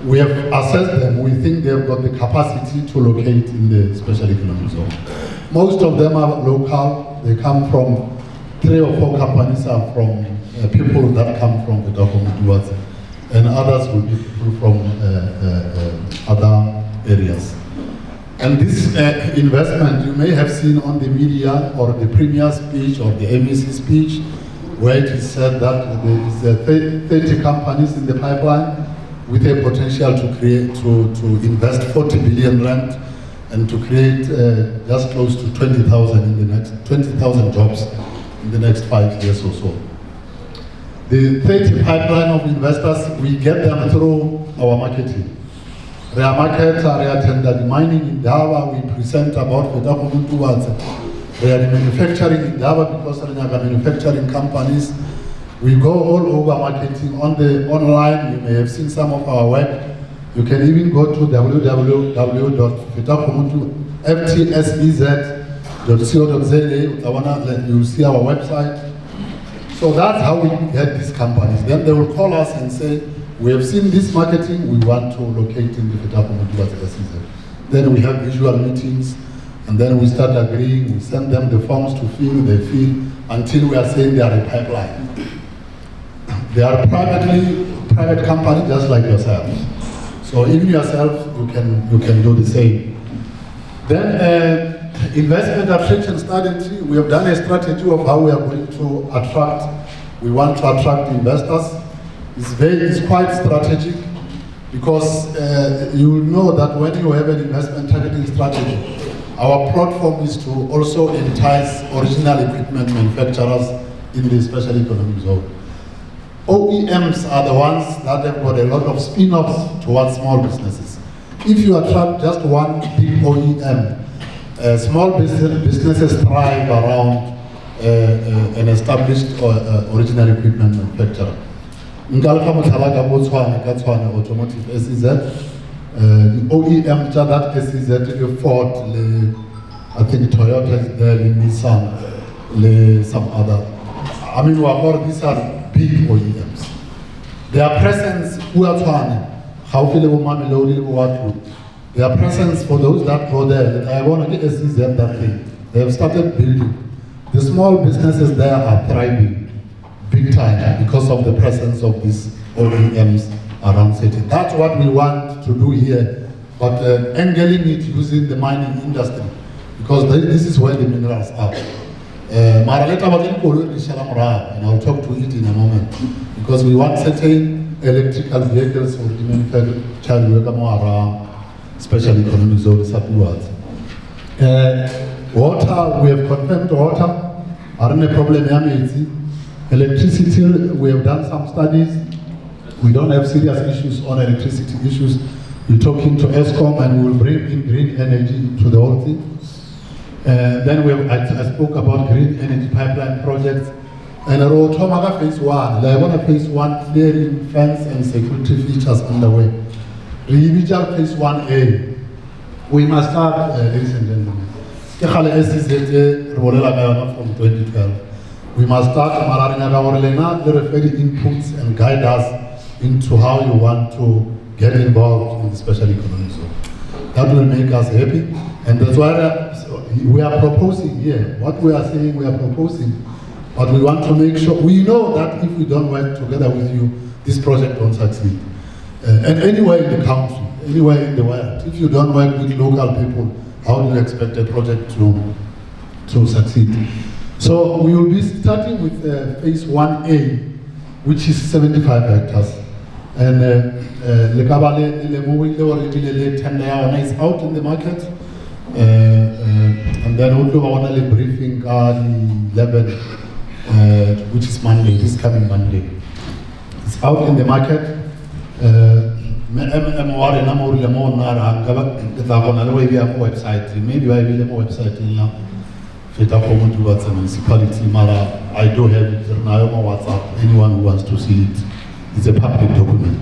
we have assessed them. We think they have got the capacity to locate in the special economic zone. Most of them are local. They come from 3 or 4 companies are from people that come from Fetakgomo, TUBATSE, and others will be people from other areas. And this investment you may have seen on the media or the premier speech or the MEC speech, where it is said that there is 30 companies in the pipeline with a potential to create, to invest 40 billion rand and to create just close to 20,000 in the next 20,000 jobs in the next 5 years or so. The 30 pipeline of investors, we get them through our marketing. We are market, we are tender the mining in Dava, we present about Fetakgomo TUBATSE. We are the manufacturing in Dava because we are manufacturing companies. We go all over marketing on the online. You may have seen some of our work. You can even go to www.fetakgomo.ftses.co.za. You'll see our website. So that's how we get these companies. Then they will call us and say, we have seen this marketing, we want to locate in the Fetakgomo TUBATSE. Then we have visual meetings, and then we start agreeing. We send them the forms to fill, they fill, until we are saying they are a pipeline. They are a private company just like yourself. So even yourself, you can do the same. Then investment attraction strategy. We have done a strategy of how we are going to attract. We want to attract investors. It's quite strategic, because you will know that when you have an investment targeting strategy, our platform is to also entice original equipment manufacturers in the special economic zone. OEMs are the ones that have got a lot of spin-offs towards small businesses. If you attract just one big OEM, small businesses thrive around an established original equipment manufacturer. Ngalfa Motalaga Botswana, Katswana Automotive SEZ, the OEM that SEZ, Ford, I think Toyota is there, Nissan, some other. I mean, these are big OEMs. Their presence, their presence for those that go there, I want to get SEZ that thing. They have started building. The small businesses there are thriving big time because of the presence of these OEMs around city. That's what we want to do here, but angling it using the mining industry, because this is where the minerals are. And I'll talk to it in a moment, because we want certain electrical vehicles for the manufactured around special economic zones afterwards. Water, we have confirmed water. I don't have a problem. Electricity, we have done some studies. We don't have serious issues on electricity issues. We're talking to ESCOM, and we will bring in green energy to the whole thing. Then I spoke about green energy pipeline projects. And Rotomaga phase 1, Laibona phase 1, clearing, fence and security features underway. Individual phase 1A, we must start, ladies and gentlemen. From 2012. We must start the referring inputs and guide us into how you want to get involved in the special economic zone. that will make us happy. And that's why we are proposing here. What we are saying, we are proposing. But we want to make sure, we know that if we don't work together with you, this project won't succeed. And anywhere in the country, anywhere in the world, if you don't work with local people, how do you expect a project to succeed? So we will be starting with phase 1A, which is 75 hectares. And the tender is out in the market. And then we'll do a briefing on the 11, which is Monday, this coming Monday. It's out in the market. Website, maybe I will have a website in Fetakgomo TUBATSE municipality, Mara. I do have it now on WhatsApp. Anyone who wants to see it, it's a public document.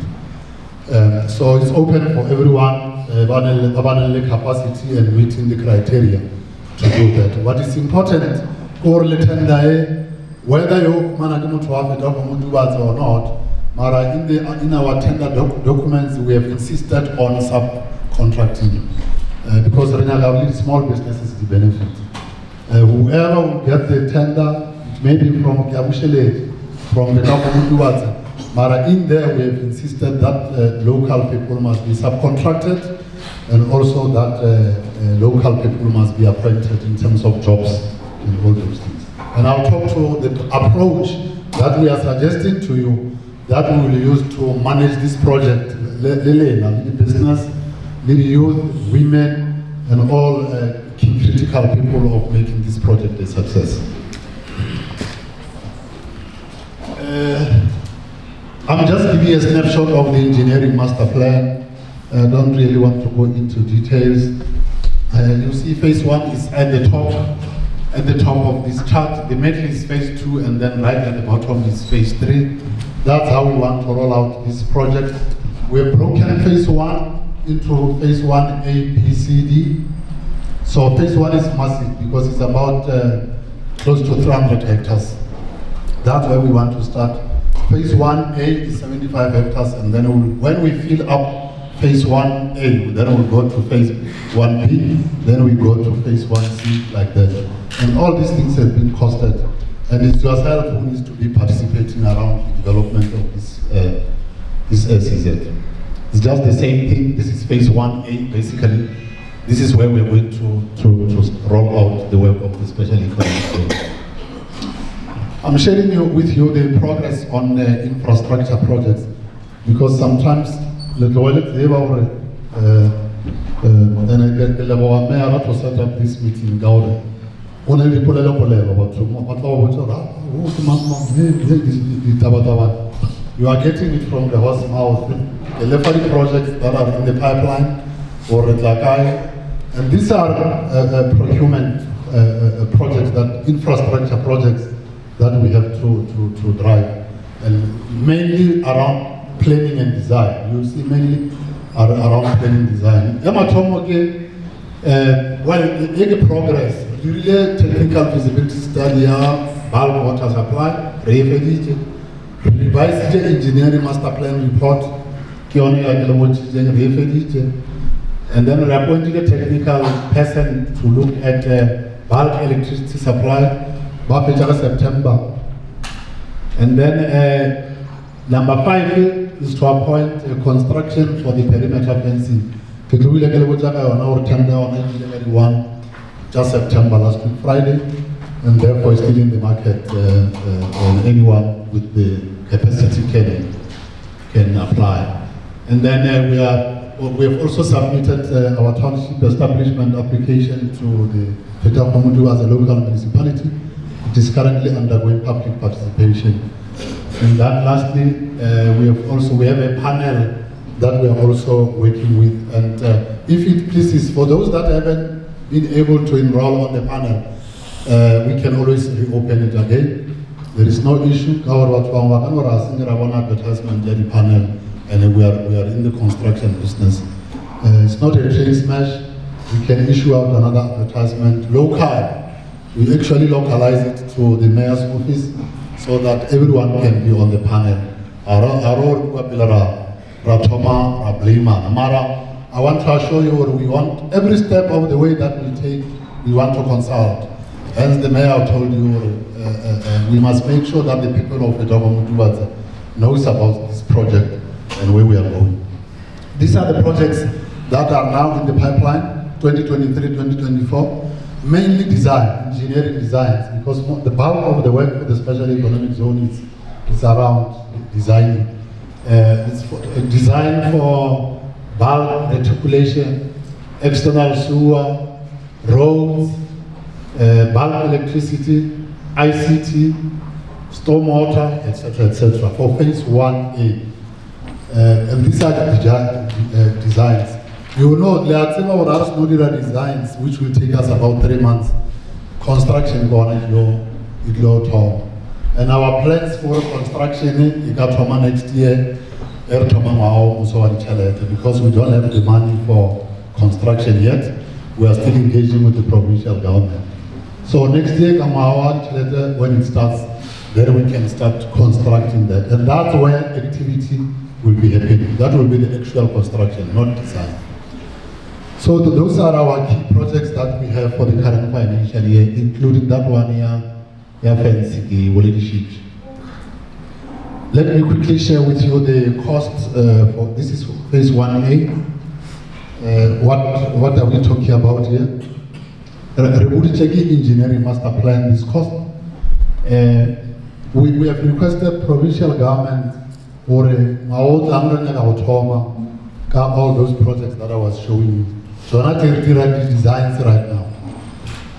So it's open for everyone, the capacity and meeting the criteria to do that. What is important, whether you manage to have Fetakgomo TUBATSE or not, Mara, in our tender documents, we have insisted on subcontracting because small businesses the benefit. Whoever will get the tender, maybe from Kiabushele, from the Fetakgomo TUBATSE, Mara, in there we have insisted that local people must be subcontracted and also that local people must be appointed in terms of jobs and all those things. And I'll talk to the approach that we are suggesting to you that we will use to manage this project, the business, the youth, women, and all key critical people of making this project a success. I'm just giving you a snapshot of the engineering master plan. I don't really want to go into details. You see phase 1 is at the top of this chart. The middle is phase 2, and then right at the bottom is phase 3. That's how we want to roll out this project. We've broken phase 1 into phase 1A, B, C, D. So phase 1 is massive because it's about close to 300 hectares. That's where we want to start. Phase 1A is 75 hectares, and then when we fill up phase 1A, then we'll go to phase 1B, then we go to phase 1C, like that. And all these things have been costed. And it's yourself who needs to be participating around the development of this SEZ. It's just the same thing. This is phase 1A, basically. This is where we're going to roll out the work of the special economic zone. I'm sharing with you the progress on the infrastructure projects because sometimes the mayor to set up this meeting in Gouda. You are getting it from the horse's mouth. The delivery projects that are in the pipeline or at Lakai, and these are procurement projects, that infrastructure projects that we have to drive, and mainly around planning and design. You see, mainly around planning and design. Well, progress. Really technical feasibility study, bulk water supply, revised engineering master plan report, and then we appointed a technical person to look at bulk electricity supply by September. And then number 5 is to appoint a construction for the perimeter fencing. Just September, last week Friday, and therefore it's still in the market, and anyone with the capacity can apply. And then we have also submitted our township establishment application to the Fetakgomo as a local municipality. It is currently undergoing public participation. And then lastly, we have a panel that we are also working with, and if it pleases, for those that haven't been able to enroll on the panel, we can always reopen it again. There is no issue. Our advertisement at the panel, and we are in the construction business. It's not a train smash. We can issue out another advertisement local. We actually localize it to the mayor's office so that everyone can be on the panel. I want to assure you we want every step of the way that we take, we want to consult. Hence the mayor told you we must make sure that the people of Fetakgomo TUBATSE knows about this project and where we are going. These are the projects that are now in the pipeline, 2023-2024, mainly design, engineering designs, because the bulk of the work for the special economic zone is around designing. It's for, design for bulk reticulation, external sewer, roads, bulk electricity, ICT, stormwater, etc., for phase 1A. And these are the designs. You know, there are several other designs which will take us about 3 months. Construction going in your town. And our plans for construction next year, because we don't have the money for construction yet. We are still engaging with the provincial government. So next year, when it starts, then we can start constructing that. And that's where activity will be happening. That will be the actual construction, not design. So those are our key projects that we have for the current financial year, including that one here, leadership. Let me quickly share with you the costs for this is phase 1A. What are we talking about here? Engineering master plan, this cost. We have requested provincial government for all those projects that I was showing you. So not the designs right now.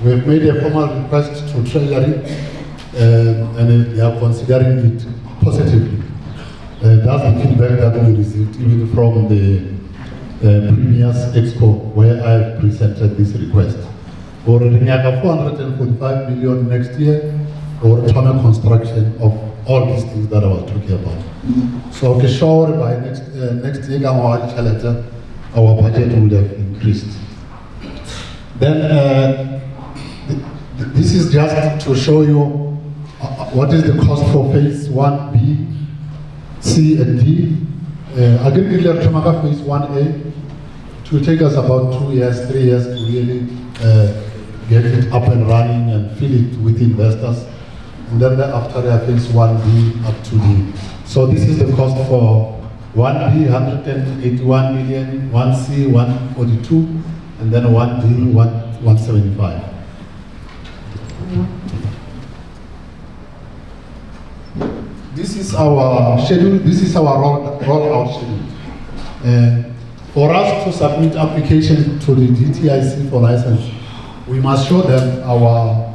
We have made a formal request to Treasury and they are considering it positively. That's the feedback that we received even from the previous expo where I presented this request. For 445 million next year for tunnel construction of all these things that I was talking about. So okay, sure, by next year our budget will have increased. Then this is just to show you what is the cost for phase 1B, C and D. Agriculture Chamaka phase 1A, it will take us about 2 years, 3 years to really get it up and running and fill it with investors. And then after that, phase 1B up to D. So this is the cost for 1B, 181 million, 1C, 142, and then 1D, 175. This is our schedule, this is our rollout schedule. For us to submit application to the DTIC for license, we must show them our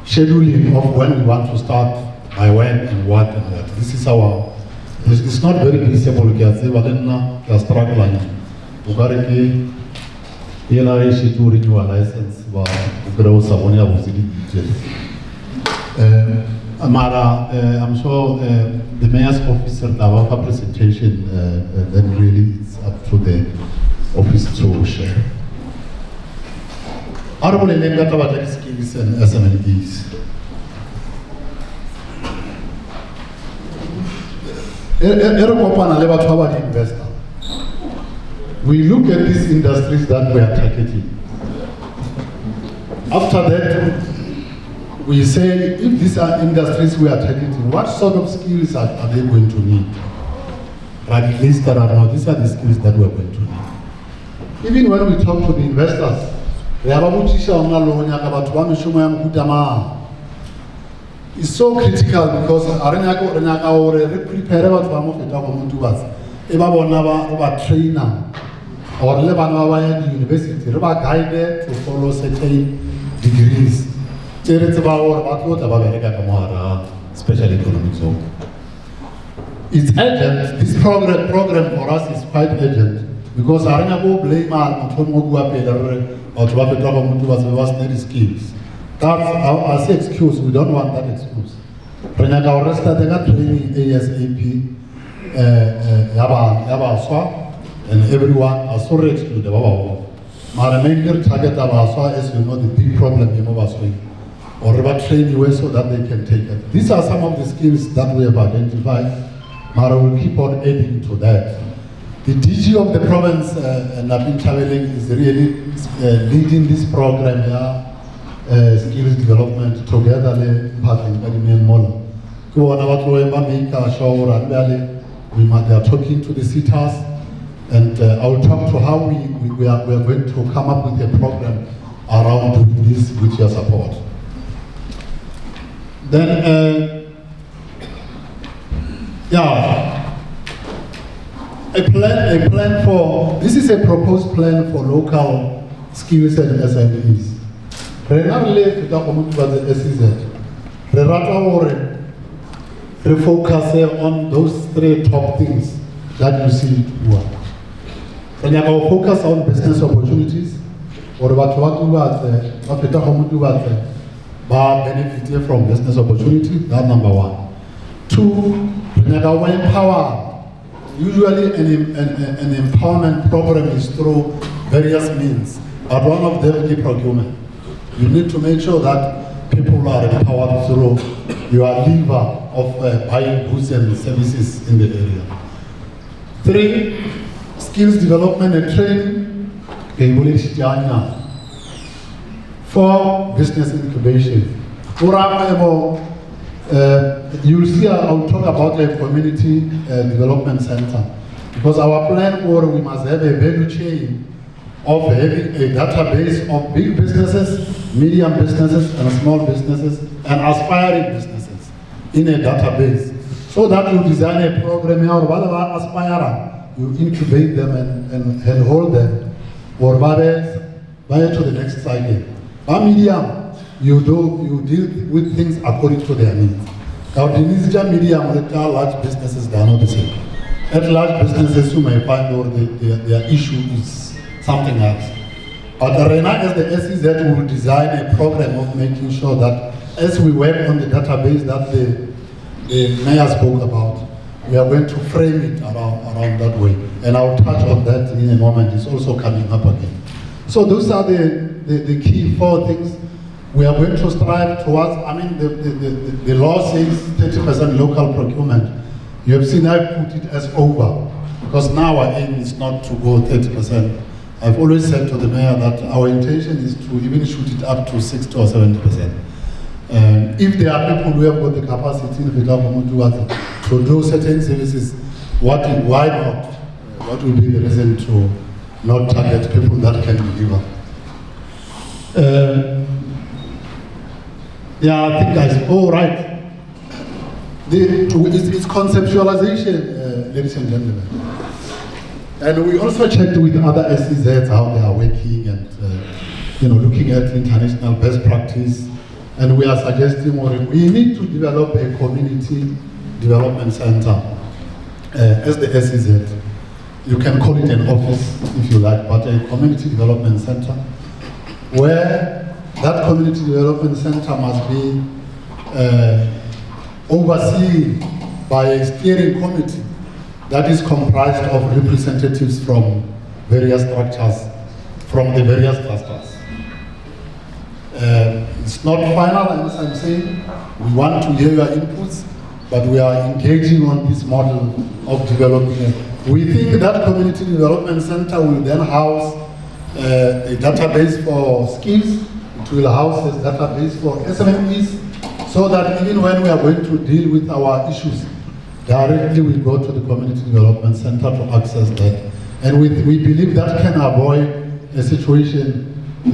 scheduling of when we want to start, by when and what and what. This is our, it's not very visible, we can say, but then we are struggling. We to renew a license, I'm sure the mayor's officer have a presentation, then really it's up to the office to share. Honorable Member skills and SMLDs. Investor. We look at these industries that we are targeting. After that, we say, if these are industries we are targeting, what sort of skills are they going to need? But at least there are now, these are the skills that we are going to need. Even when we talk to the investors, it's so critical because trainer or university guided to follow certain degrees. Special economic zone. It's urgent. This program for us is quite urgent because I don't blame or skills. That's our excuse. We don't want that excuse. Training ASAP, and everyone are so excluded. My major target is, you know, the big problem in or about training way so that they can take it. These are some of the skills that we have identified. Mara will keep on adding to that. The DG of the province, and I've been traveling, is really leading this program here, skills development, together with Mola. They are talking to the cities, and I'll talk to how we are going to come up with a program around doing this with your support. Then, a plan for, this is a proposed plan for local skills and SMEs. Fetakgomo the SEZ. We focus on those three top things that you see. When you focus on business opportunities, or what benefit from business opportunity, that's number one. Two, we empower. Usually an empowerment program is through various means, but one of them is procurement. You need to make sure that people are empowered through your lever of buying goods and services in the area. Three, skills development and training. Four, business incubation. You'll see, I'll talk about a community development center, because our plan, or we must have a value chain of having a database of big businesses, medium businesses, and small businesses, and aspiring businesses in a database, so that you design a program or whatever aspire, you incubate them and hold them, or buy to the next cycle. By medium, you deal with things according to their needs. Now, the needs are medium, with large businesses, they are not the same. At large businesses, you may find or their issue is something else. But Rena, as the SEZ, will design a program of making sure that as we work on the database that the mayor spoke about, we are going to frame it around that way. And I'll touch on that in a moment. It's also coming up again. So those are the key four things we are going to strive towards. I mean, the law says 30% local procurement. You have seen I put it as over, because now our aim is not to go 30%. I've always said to the mayor that our intention is to even shoot it up to 60 or 70%. If there are people who have got the capacity in Fetakgomo to do certain services, why not? What will be the reason to not target people that can deliver? I think right. It's conceptualization, ladies and gentlemen. And we also checked with other SEZs how they are working and looking at international best practice. And we are suggesting we need to develop a community development center as the SEZ. You can call it an office if you like, but a community development center where that community development center must be overseen by a steering committee that is comprised of representatives from various structures, from the various clusters. It's not final, as I'm saying. We want to hear your inputs, but we are engaging on this model of development. We think that community development center will then house a database for skills. It will house a database for SMEs, so that even when we are going to deal with our issues, directly we go to the community development center to access that. And we believe that can avoid a situation my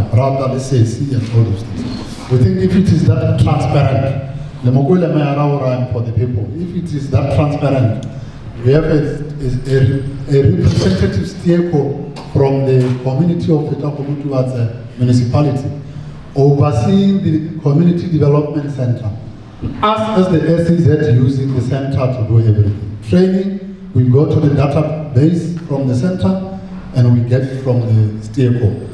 brother, let's say, and all those things. We think if it is that transparent, for the people, if it is that transparent, we have a representative stakeholder from the community of Fetakgomo TUBATSE municipality overseeing the community development center. Us as the SEZ using the center to do everything. Training, we go to the database from the center and we get it from the stakeholder.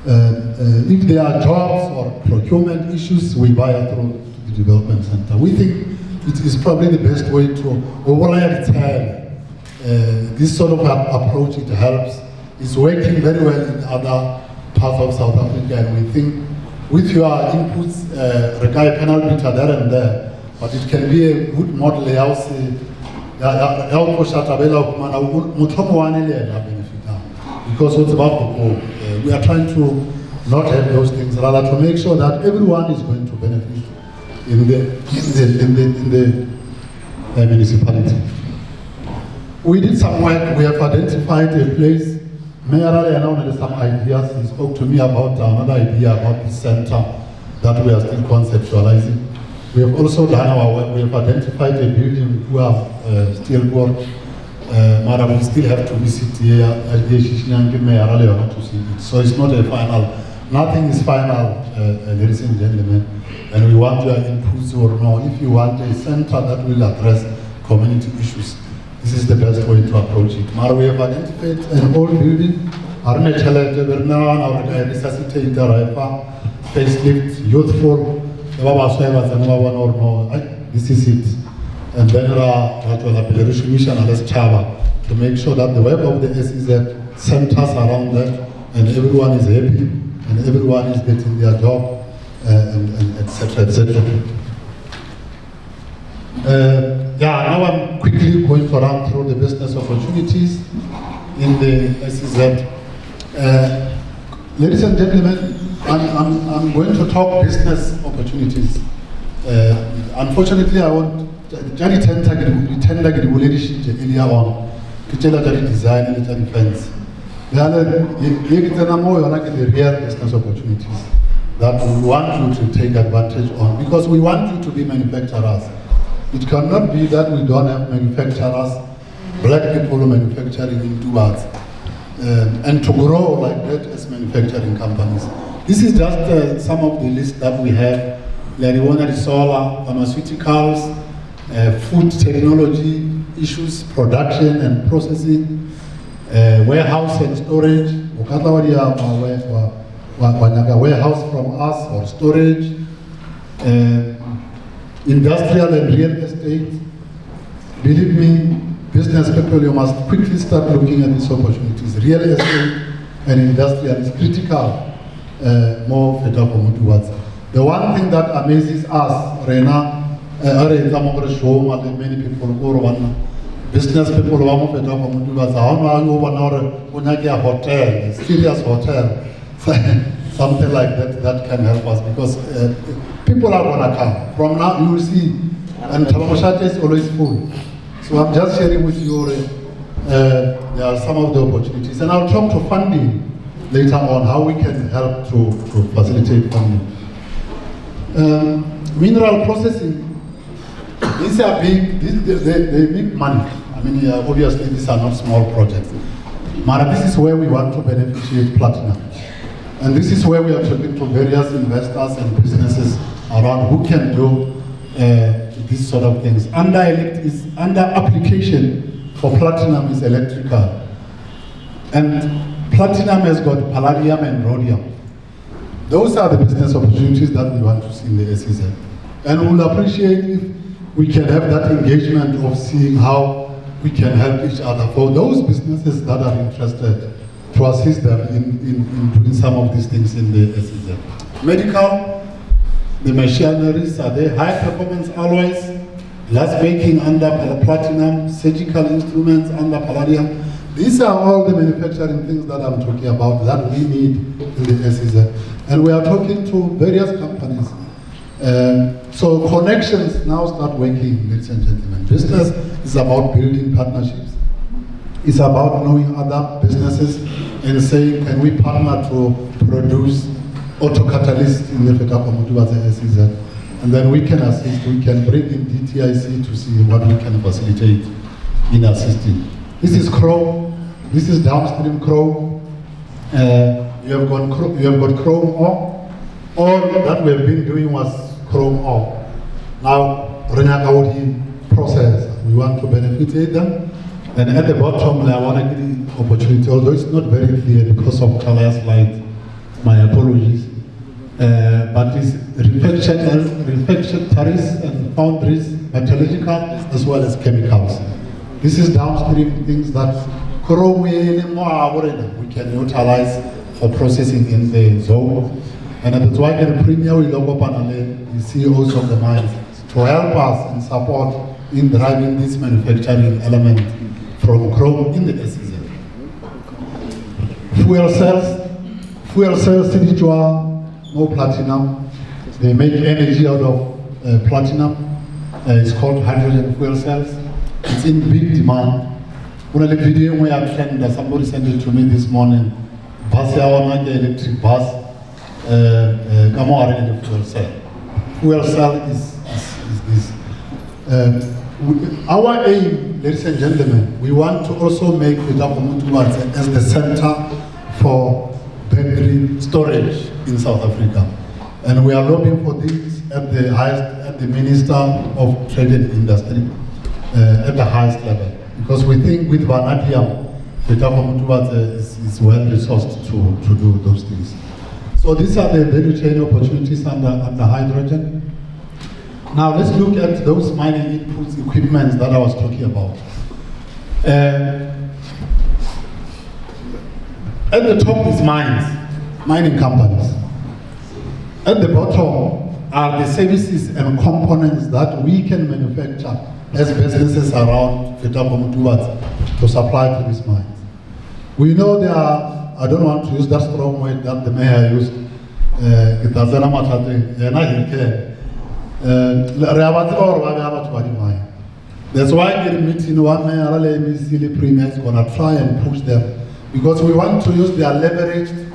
If there are jobs or procurement issues, we buy it through the development center. We think it is probably the best way to overlay this sort of approach. It helps. It's working very well in other parts of South Africa, and we think with your inputs, regarding penalty there and there, but it can be a good model because it's about the goal. We are trying to not have those things, rather to make sure that everyone is going to benefit in the municipality. We did some work. We have identified a place. Mayor announced some ideas. He spoke to me about another idea about the center that we are still conceptualizing. We have also done our work. We have identified a building who are still work. Madam, we still have to visit here to see it. So it's not a final. Nothing is final, ladies and gentlemen. And we want your inputs or no. If you want a center that will address community issues, this is the best way to approach it. But we have identified an old building, our resuscitator, facelift, youthful, this is it. And then to make sure that the work of the SEZ centers around that and everyone is happy and everyone is getting their job and etc. etc. Now I'm quickly going to run through the business opportunities in the SEZ. Ladies and gentlemen, I'm going to talk business opportunities. Unfortunately, I want to tender leadership earlier on to tell the design and the defense. The real business opportunities that we want you to take advantage on because we want you to be manufacturers. It cannot be that we don't have manufacturers, black people manufacturing in TUBATSE, and to grow like that as manufacturing companies. This is just some of the list that we have. Like solar, pharmaceuticals, food technology issues, production and processing, warehouse and storage. Warehouse from us or storage. Industrial and real estate. Believe me, business people, you must quickly start looking at these opportunities. Real estate and industrial is critical, more Fetakgomo towards. The one thing that amazes us, Rena, many people, business people, hotel, serious hotel, something like that can help us because people are going to come. From now, you will see, and Tabamoshate is always full. So I'm just sharing with you, there are some of the opportunities. And I'll talk to funding later on, how we can help to facilitate funding. Mineral processing, these are big, they make money. I mean, obviously these are not small projects. But this is where we want to beneficiate platinum. And this is where we are talking to various investors and businesses around who can do these sort of things. Under application for platinum is electrical. And platinum has got palladium and rhodium. Those are the business opportunities that we want to see in the SEZ. And we'll appreciate if we can have that engagement of seeing how we can help each other for those businesses that are interested to assist them in doing some of these things in the SEZ. Medical, the machineries are there, high performance alloys, glass making under platinum, surgical instruments under palladium. These are all the manufacturing things that I'm talking about that we need in the SEZ. And we are talking to various companies. So connections now start working, ladies and gentlemen. Business is about building partnerships. It's about knowing other businesses and saying, can we partner to produce auto-catalysts in the Fetakgomo SEZ? And then we can assist, we can bring in DTIC to see what we can facilitate in assisting. This is chrome, this is downstream chrome. You have got chrome ore. All that we have been doing was chrome ore. Now, process, we want to benefit them. And at the bottom, I want to give the opportunity, although it's not very clear because of color slide, my apologies. But it's refractories and foundries, metallurgical, as well as chemicals. This is downstream things that chrome we can utilize for processing in the zone. And that's why the Premier will look upon the CEOs of the mines to help us and support in driving this manufacturing element from chrome in the SEZ. Fuel cells, more platinum. They make energy out of platinum. It's called hydrogen fuel cells. It's in big demand. When I video we have sent, somebody sent it to me this morning. Bus, the electric bus, come on in the fuel cell. Fuel cell is our aim, ladies and gentlemen. We want to also make Fetakgomo as the center for battery storage in South Africa, and we are lobbying for this at the highest, at the Minister of Trade and Industry, at the highest level, because we think with vanadium, Fetakgomo is well resourced to do those things. So these are the value chain opportunities under hydrogen. Now let's look at those mining inputs, equipment that I was talking about. At the top is mines, mining companies. At the bottom are the services and components that we can manufacture as businesses around Fetakgomo to supply to these mines. We know there are, I don't want to use that strong word that the mayor used, that's why in the meeting, one mayor Premier is going to try and push them, because we want to use their leveraged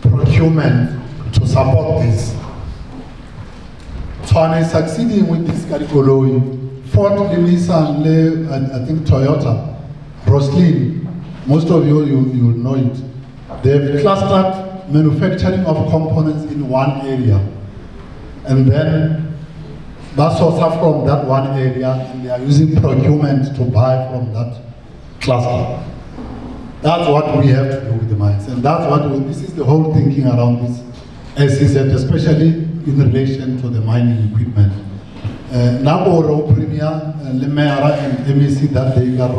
procurement to support this. So I'm succeeding with this category. Ford, Nissan, and I think Toyota, Broslin, most of you know it. They've clustered manufacturing of components in one area, and then that's also from that one area, and they are using procurement to buy from that cluster. That's what we have to do with the mines, and that's what this is the whole thinking around this SEZ, especially in relation to the mining equipment. Naboro Premier, Lemera and MEC that they are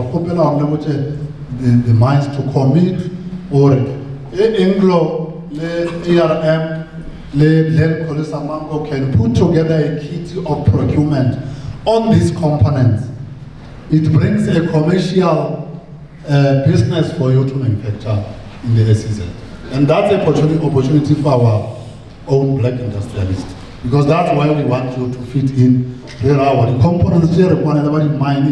the mines to commit, or Anglo, ARM, can put together a kit of procurement on these components. It brings a commercial business for you to manufacture in the SEZ. And that's an opportunity for our own black industrialists, because that's why we want you to fit in. There are the components here, mine,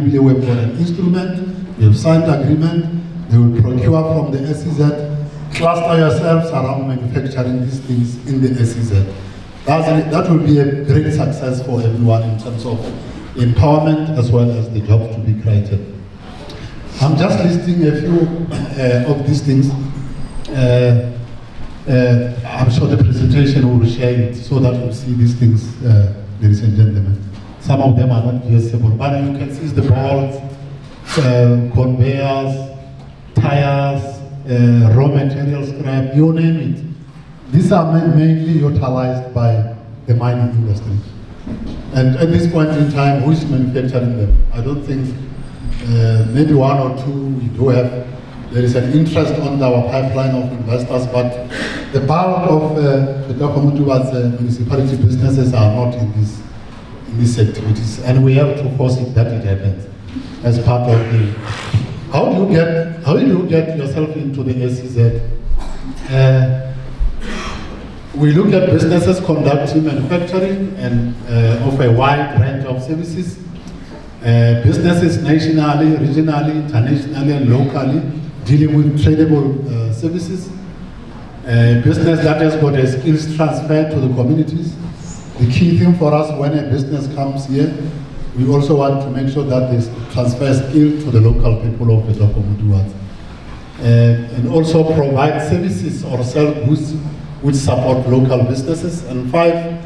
we have got an instrument, we have signed agreement, they will procure from the SEZ. Cluster yourselves around manufacturing these things in the SEZ. That will be a great success for everyone in terms of empowerment as well as the jobs to be created. I'm just listing a few of these things. I'm sure the presentation will share it so that you'll see these things, ladies and gentlemen. Some of them are not visible, but you can see the balls, conveyors, tires, raw material scrap, you name it. These are mainly utilized by the mining industry. And at this point in time, who is manufacturing them? I don't think, maybe one or two we do have. There is an interest on our pipeline of investors, but the bulk of Fetakgomo municipality businesses are not in these activities, and we have to force it that it happens as part of the. How do you get yourself into the SEZ? We look at businesses conducting manufacturing and offer a wide range of services. Businesses nationally, regionally, internationally, and locally, dealing with tradable services. Business that has got a skills transfer to the communities. The key thing for us when a business comes here, we also want to make sure that they transfer skill to the local people of Fetakgomo, and also provide services or sell goods which support local businesses. And 5,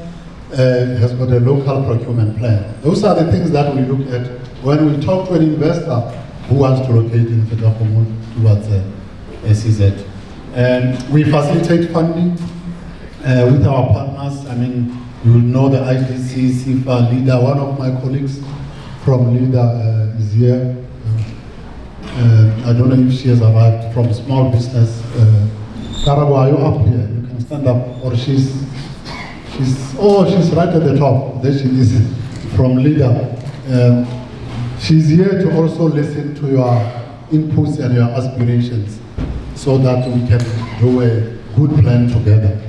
has got a local procurement plan. Those are the things that we look at when we talk to an investor who wants to locate in Fetakgomo towards SEZ. We facilitate funding with our partners. I mean, you will know the IDC, SIFA, LEADER. One of my colleagues from LEADER is here. I don't know if she has arrived from small business. Karabo, are you up here? You can stand up, or she's right at the top. There she is, from leader. She's here to also listen to your inputs and your aspirations, so that we can do a good plan together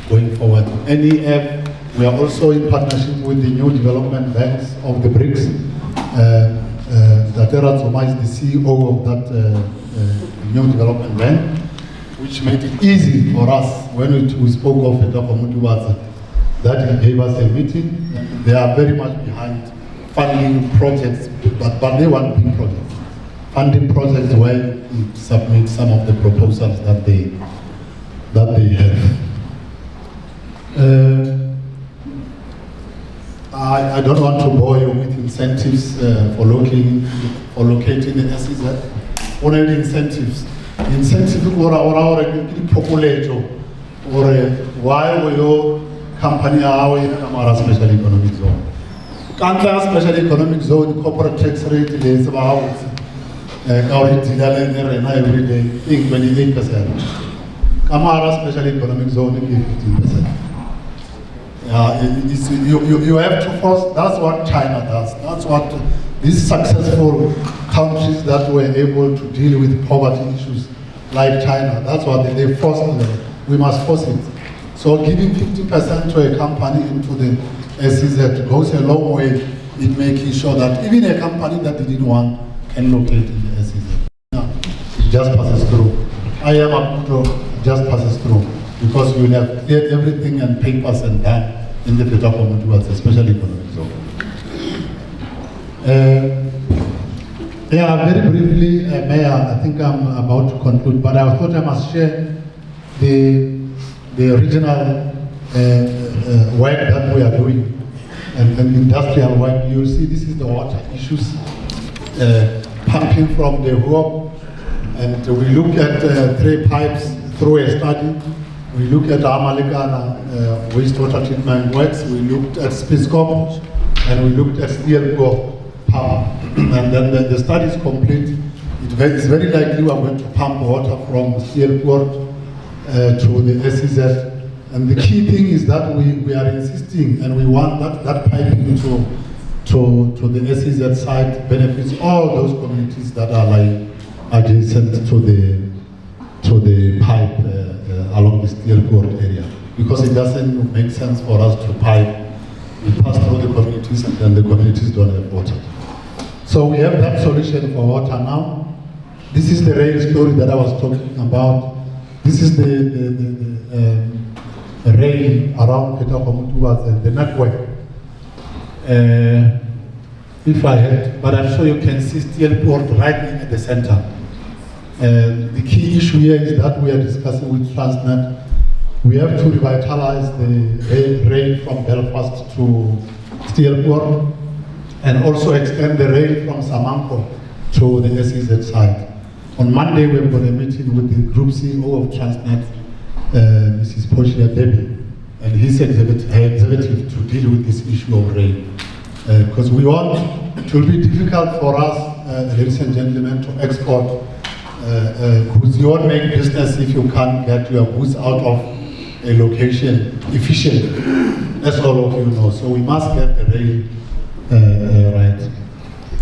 going forward. NEF, we are also in partnership with the new development banks of the BRICS. Datera Zoma is the CEO of that new development bank, which made it easy for us when we spoke of Fetakgomo TUBATSE, that he gave us a meeting. They are very much behind funding projects, but they want big projects. Funding projects where we submit some of the proposals that they have. I don't want to bore you with incentives for locating the SEZ. What are the incentives? Incentives or populate or why will your company are in a special economic zone? Country special economic zone, corporate tax rate is about every day, 28%. Kamara special economic zone, 15%. You have to force, that's what China does. That's what these successful countries that were able to deal with poverty issues like China, that's what they force them. We must force it. So giving 50% to a company into the SEZ goes a long way in making sure that even a company that didn't want can locate in the SEZ. It just passes through. I am a just passes through because we will have cleared everything and papers and done in the Fetakgomo TUBATSE, especially economic zone. Very briefly, Mayor, I think I'm about to conclude, but I thought I must share the regional work that we are doing and industrial work. You see, this is the water issues, pumping from the Hoop, and we look at 3 pipes through a study. We look at Amalikana wastewater treatment works. We looked at Spiskop, and we looked at Fetakgomo pump. And then the study is complete. It's very likely we are going to pump water from Fetakgomo to the SEZ. And the key thing is that we are insisting, and we want that piping to the SEZ site benefits all those communities that are like adjacent to the pipe along the Fetakgomo area, because it doesn't make sense for us to pipe. We pass through the communities, and then the communities don't have water. So we have that solution for water now. This is the rail story that I was talking about. This is the rail around Fetakgomo TUBATSE, the network. If I had, but I'm sure you can see Fetakgomo right at the center. The key issue here is that we are discussing with Transnet. We have to revitalize the rail from Belfast to Fetakgomo, and also extend the rail from Samanco to the SEZ side. On Monday, we've got a meeting with the Group CEO of Transnet, Mrs. Portia Debbie, and his executive to deal with this issue of rail. Because we want, it will be difficult for us, ladies and gentlemen, to export goods. You won't make business if you can't get your goods out of a location efficiently, as all of you know. So we must get the rail right.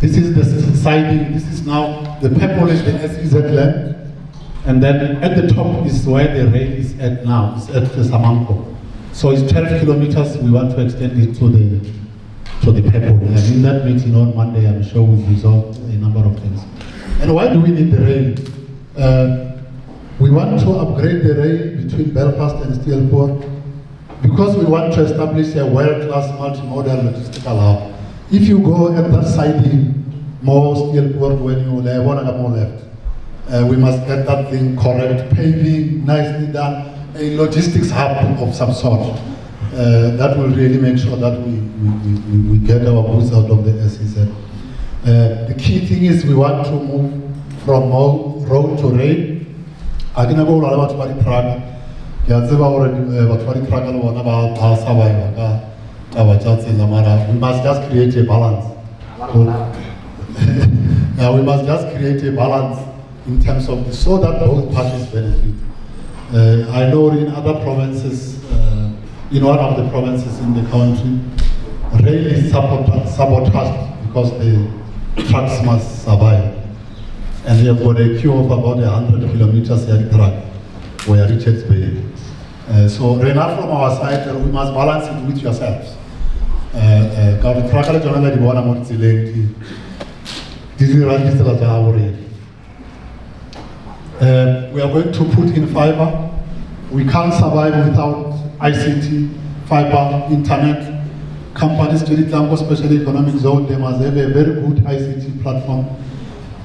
This is the siding. This is now the purple is the SEZ land, and then at the top is where the rail is at now. It's at the Samanco. So it's 12 kilometers. We want to extend it to the purple. And in that meeting on Monday, I'm sure we'll resolve a number of things. And why do we need the rail? We want to upgrade the rail between Belfast and Fetakgomo because we want to establish a world-class multimodal logistical hub. If you go at that siding, more Fetakgomo when you more left, we must get that thing correct, paving, nicely done, a logistics hub of some sort. That will really make sure that we get our goods out of the SEZ. The key thing is we want to move from road to rail. I didn't go about Prague. We must just create a balance. We must just create a balance in terms of so that both parties benefit. I know in other provinces, in one of the provinces in the country, rail is sabotaged because the trucks must survive. And we have got a queue of about 100 kilometers here track where Richards Bay. So Renat, from our side, we must balance it with yourselves. We are going to put in fiber. We can't survive without ICT, fiber, internet. Companies, especially economic zone, they must have a very good ICT platform.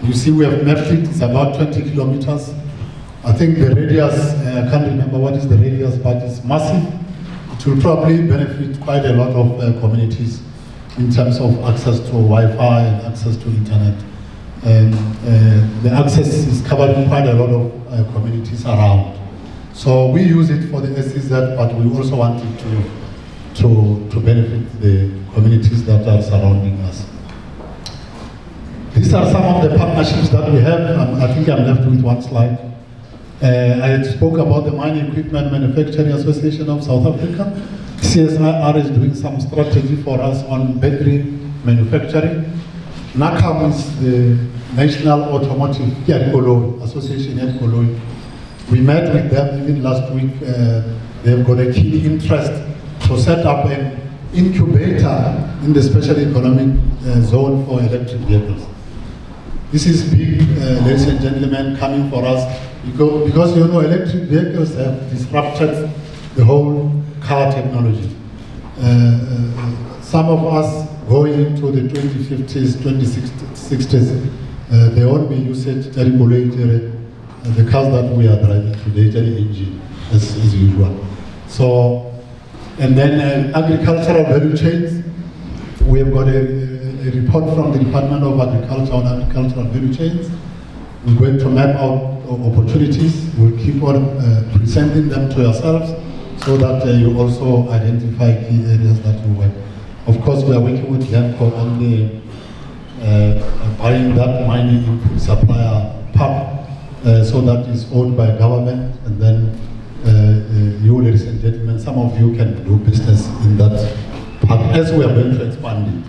You see, we have mapped it. It's about 20 kilometers. I think the radius, I can't remember what is the radius, but it's massive. It will probably benefit quite a lot of communities in terms of access to Wi-Fi and access to internet. And the access is covering quite a lot of communities around. So we use it for the SEZ, but we also want it to benefit the communities that are surrounding us. These are some of the partnerships that we have. I think I'm left with one slide. I spoke about the Mining Equipment Manufacturing Association of South Africa. CSIR is doing some strategy for us on battery manufacturing. NACAM is the National Automotive Association. We met with them even last week. They've got a key interest to set up an incubator in the special economic zone for electric vehicles. This is big, ladies and gentlemen, coming for us because you know electric vehicles have disrupted the whole car technology. Some of us going into the 2050s, 2060s, they won't be usage the cars that we are driving today, engine, as usual. So, and then agricultural value chains. We have got a report from the Department of Agriculture on agricultural value chains. We're going to map out opportunities. We'll keep on presenting them to yourselves so that you also identify key areas that you work. Of course, we are working with GEMCO on the buying that mining input supplier pump so that is owned by government, and then you, ladies and gentlemen, some of you can do business in that part as we are going to expand it.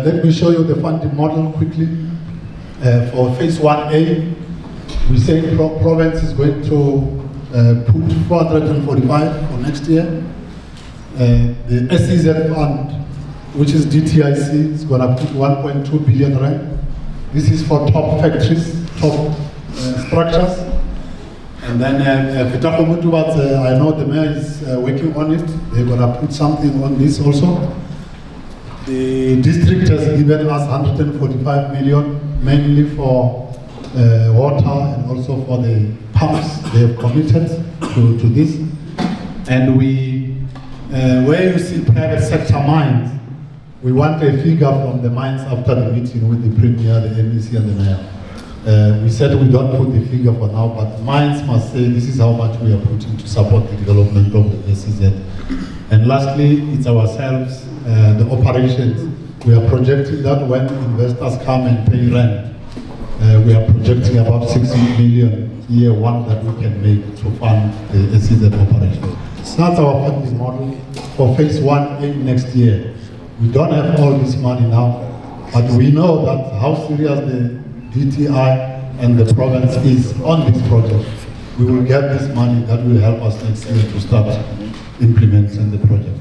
Let me show you the funding model quickly. For phase 1A, we say province is going to put 445 for next year. The SEZ fund, which is DTIC, is going to put 1.2 billion rand. This is for top factories, top structures. And then Fetakgomo, TUBATSE, I know the mayor is working on it. They're going to put something on this also. The district has given us 145 million, mainly for water and also for the pumps. They have committed to this. And we, where you see private sector mines, we want a figure from the mines after the meeting with the Premier, the MEC and the Mayor. We said we don't put the figure for now, but mines must say this is how much we are putting to support the development of the SEZ. And lastly, it's ourselves, the operations. We are projecting that when investors come and pay rent, we are projecting about 60 million year one that we can make to fund the SEZ operation. That's our funding model for phase 1A next year. We don't have all this money now, but we know that how serious the DTI and the province is on this project. We will get this money that will help us next year to start implementing the project.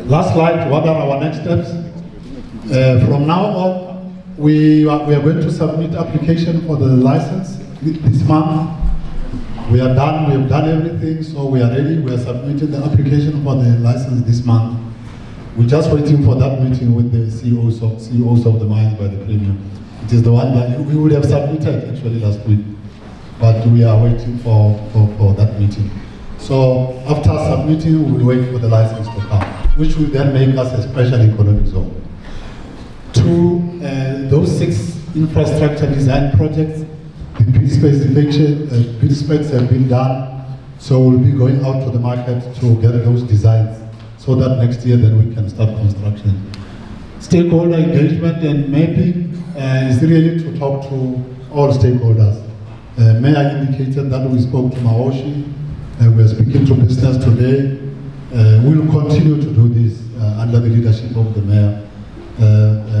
Last slide, what are our next steps? From now on, we are going to submit application for the license this month. We are done, we have done everything, so we are ready. We are submitting the application for the license this month. We're just waiting for that meeting with the CEOs of the mines by the Premier. It is the one that we would have submitted actually last week, but we are waiting for that meeting. So after submitting, we will wait for the license to come, which will then make us a special economic zone. Those 6 infrastructure design projects, the bid specs have been done, so we'll be going out to the market to get those designs so that next year then we can start construction. Stakeholder engagement and mapping is really to talk to all stakeholders. Mayor indicated that we spoke to Maoshi. We are speaking to business today. We will continue to do this under the leadership of the mayor.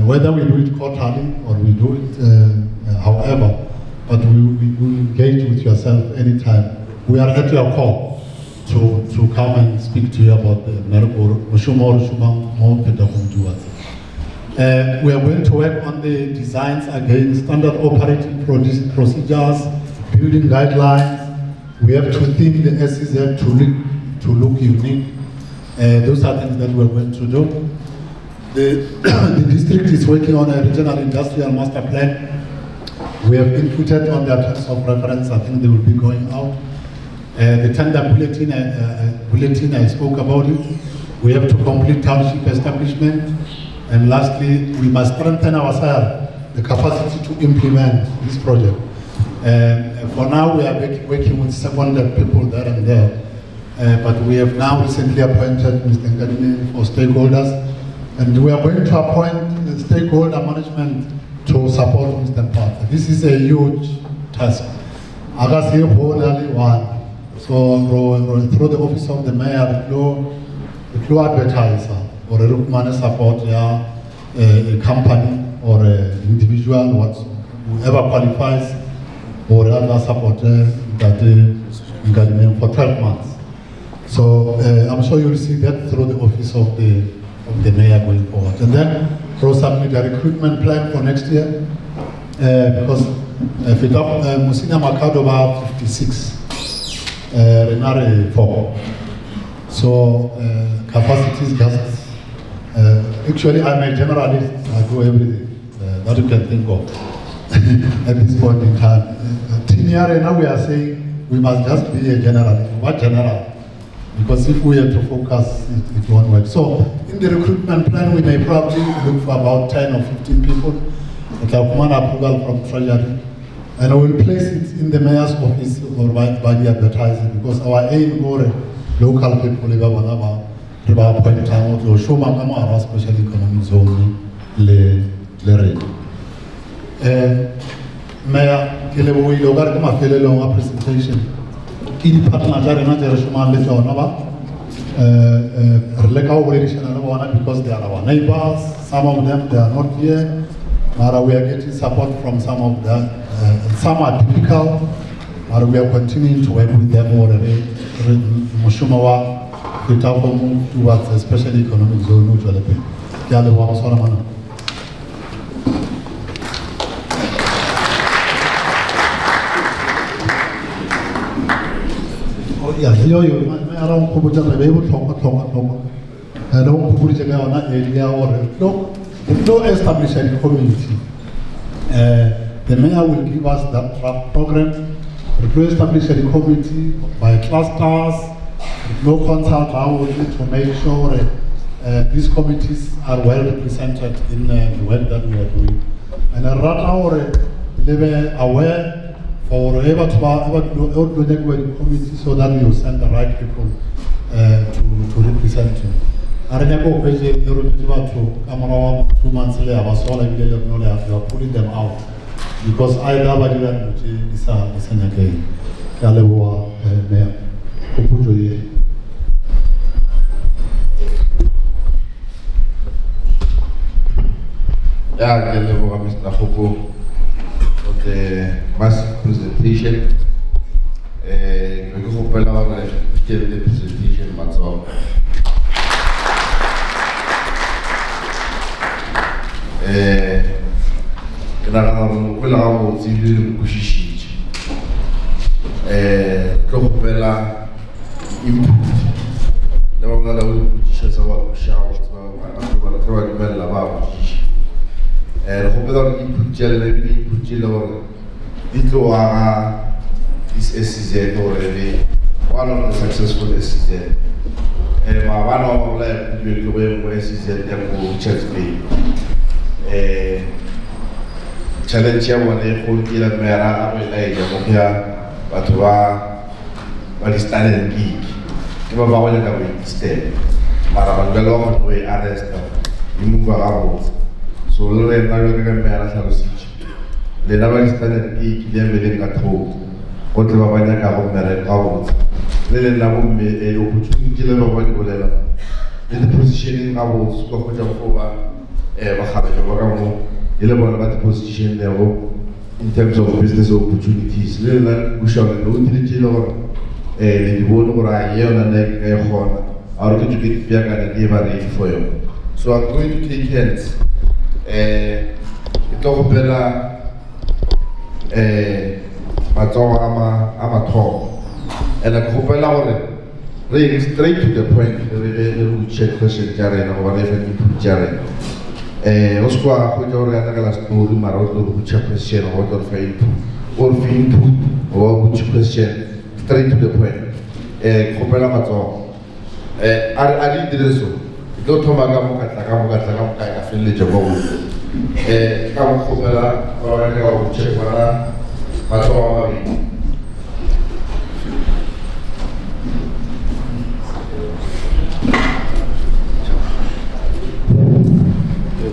Whether we do it quarterly or we do it however, but we will engage with yourself anytime. We are at your call to come and speak to you about the Fetakgomo. We are going to work on the designs again, standard operating procedures, building guidelines. We have to theme the SEZ to look unique. Those are things that we're going to do. The district is working on a regional industrial master plan. We have inputted on their terms of reference. I think they will be going out. The tender bulletin, I spoke about it. We have to complete township establishment. And lastly, we must strengthen ourselves, the capacity to implement this project. For now, we are working with seconded people there and there. But we have now recently appointed Mr. Ngadine for stakeholders. And we are going to appoint the stakeholder management to support Mr. Partha. This is a huge task. I can say only one. So through the office of the mayor, the advertiser or a Rukmane support, a company or an individual, whoever qualifies, or other supporter that for 12 months. So I'm sure you'll see that through the office of the mayor going forward. And then we'll submit a recruitment plan for next year because Musina Makado have 56, Renare 4. So capacity is just, actually I'm a generalist, I do everything that you can think of at this point in time. Now we are saying we must just be a generalist. What general? Because if we have to focus, it won't work. So in the recruitment plan, we may probably look for about 10 or 15 people that have command approval from Treasury. And we will place it in the mayor's office or by the advertiser, because our aim is local people, special economic zone, Mayor, we long presentation. Key partners are not because they are our neighbors. Some of them they are not here. But we are getting support from some of them. Some are difficult, but we are continuing to work with them already. Mushumawa, Fetakgomo, towards a special economic zone. Yeah, I don't no establish any community. The mayor will give us that draft program. We establish a committee by clusters, no consult to make sure these committees are well represented in the work that we are doing. And aware for whatever to the committee so that we will send the right people to represent you. I remember to 2 months later, I was all like, you are pulling them out because I never did that.
Mr. Hoko, for the massive presentation. We hope the presentation myself. Quella civile kushishichi tlohopela input le ba bona la ho tshisa ba shawo ba dumella ba ho tshi re hopela hore input jele le input jele hore ditlo wa this SEZ hore le one of the successful SEZ ma bana ba bola le go be SEZ ya go Church Bay challenge ya one e go dira mera a go ila ya go ya batho ba di stand gig ke ba go le ka go step mara ba ga lo go e arrest e move ga go so le re na le ka mera sa lo sitse le na ba standard ke le le ka thoko go tle ba banya ka go mere ka go le na go me e opportunity le ba ba di bolela le the positioning ga go go ja go ba ba ga ba ka mo ile bona ba the position le go in terms of business opportunities le na go shona no utility le go le di bono go ra yona ne e gona are going to get back and give a ready for you. So I'm going to take hands. Ito ko pela matsogo ama talk. And I hope I straight to the point. We check question jare na ko re input jare. Oskwa ko jore ana kala story maro to check question or to input or input or question straight to the point. Ko pela matsogo. Ali direso do to maga mo ka fille je bo ka mo ko bela o ne o che para ma to ma vi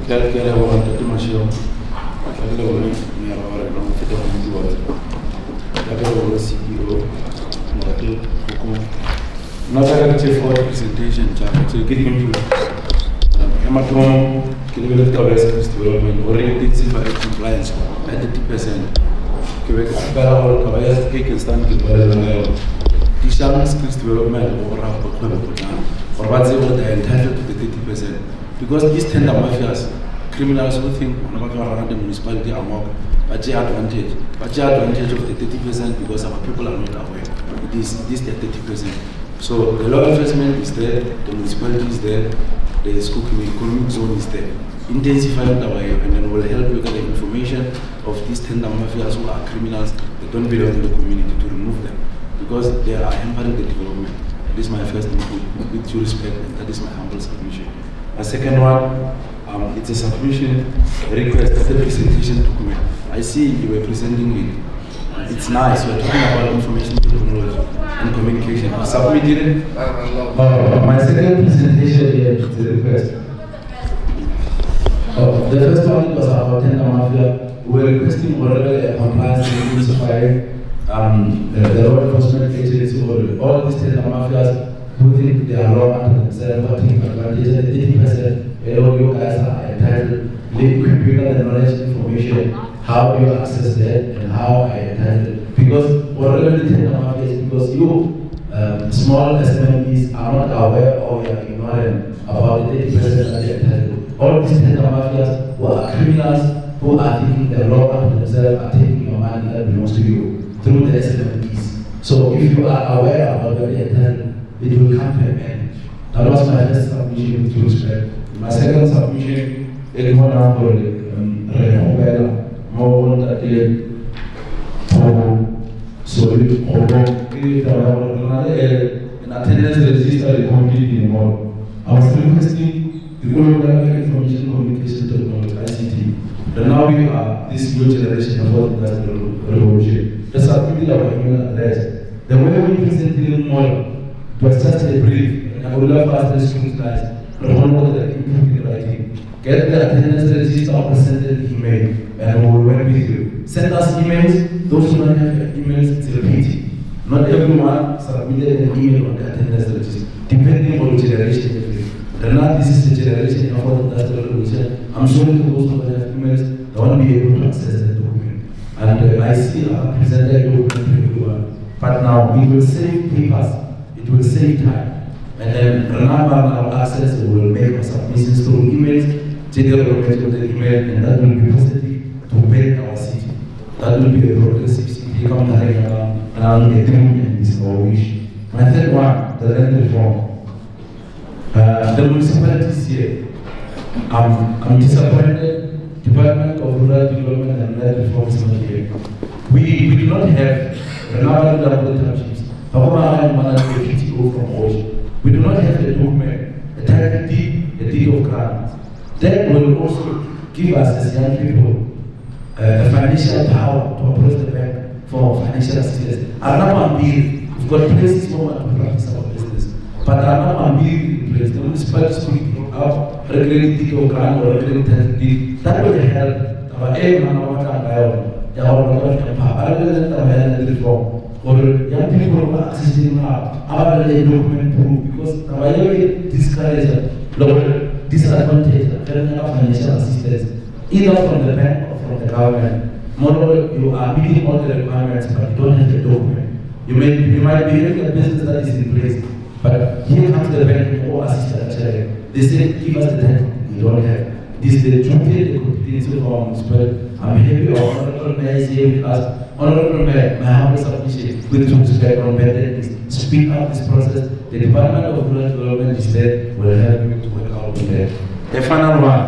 kere wo ante dimasio kele wo ni ara wala no fete ko ndi wa ya ko wo CEO mo to ko not a for presentation, to give him Amaton, Kilomita Towers development already by compliance at 30%. Quebec Barrel Cavaliers cake and stand with the Shaman skills development or or what's able they are entitled to the 30%. Because these tender mafias, criminals who think around the municipality are more but the advantage of the 30% because our people are not aware. It is this the 30%. So the law enforcement is there, the municipality is there, the school economic zone is there. Intensify our area and then we'll help you get the information of these tender mafias who are criminals that don't belong in the community to remove them because they are hampering the development. This is my first input with due respect and that is my humble submission. A second one, it's a submission, a request, a presentation document. I see you were presenting it. It's nice, you're talking about information technology and communication. I submitted it.
My second presentation here is the request. The first one was about tender mafia. We were requesting whatever compliance to intensify the law enforcement agencies or all these tender mafias putting their law under themselves, taking advantage of 80%. All you guys are entitled, computer and knowledge information, how you access that and how I entitled. Because whatever the tender mafia is, because you small SMEs are not aware or you are ignorant about the 80% that they are entitled. All these tender mafias who are criminals who are taking the law unto themselves are taking your money that belongs to you through the SMEs. So if you are aware about what they are entitled, it will come to an end. That was my first submission with due respect. My second submission is one for the more that they so an attendance register is completely involved. I was requesting the global information communication technology ICT. And now we are this new generation of what is the revolution. The submitted our email address. The way we present the model was just a brief, and I would love us to scrutinize the one model that improved the writing. Get the attendance register or send an email, and we will work with you. Send us emails. Those who don't have emails, it's repeating. Not everyone submitted an email on the attendance register, depending on the generation. This is the generation of what does the revolution. I'm sorry to those who have emails, they won't be able to access the document. And I see I presented a document to everyone. But now we will save papers, it will save time. And then remember our access, we will make our submissions through emails, general document with the email, and that will be positive to build our city. That will be a progressive city, come around a dream and this our wish. My third one, the land reform. The municipalities here, I'm disappointed. Department of Rural Development and Land Reform is not here. We do not have reliable double townships. PTO from OSH. We do not have a document, a title deed, a deed of grant. That will also give us as young people the financial power to approach the bank for financial assistance. We've got places for to practice our business, but the municipalities will out regulating deed of grant or regulating title deed. That will help our aim and our there are a lot of empowerment that are reform. Or young people who are accessing now, our document proof, because our discourage disadvantage, financial assistance, either from the bank or from the government. Moreover, you are meeting all the requirements, but you don't have the document. You might be having a business that is in place, but here comes the bank or assistant. They say, give us the debt you don't have. This is the duty, the competency from municipal. I'm happy of Honorable Mayor is here with us. Honorable Mayor, my humble submission with respect on better speed up this process. The Department of Rural Development is there, will help you to work out with that. The final one,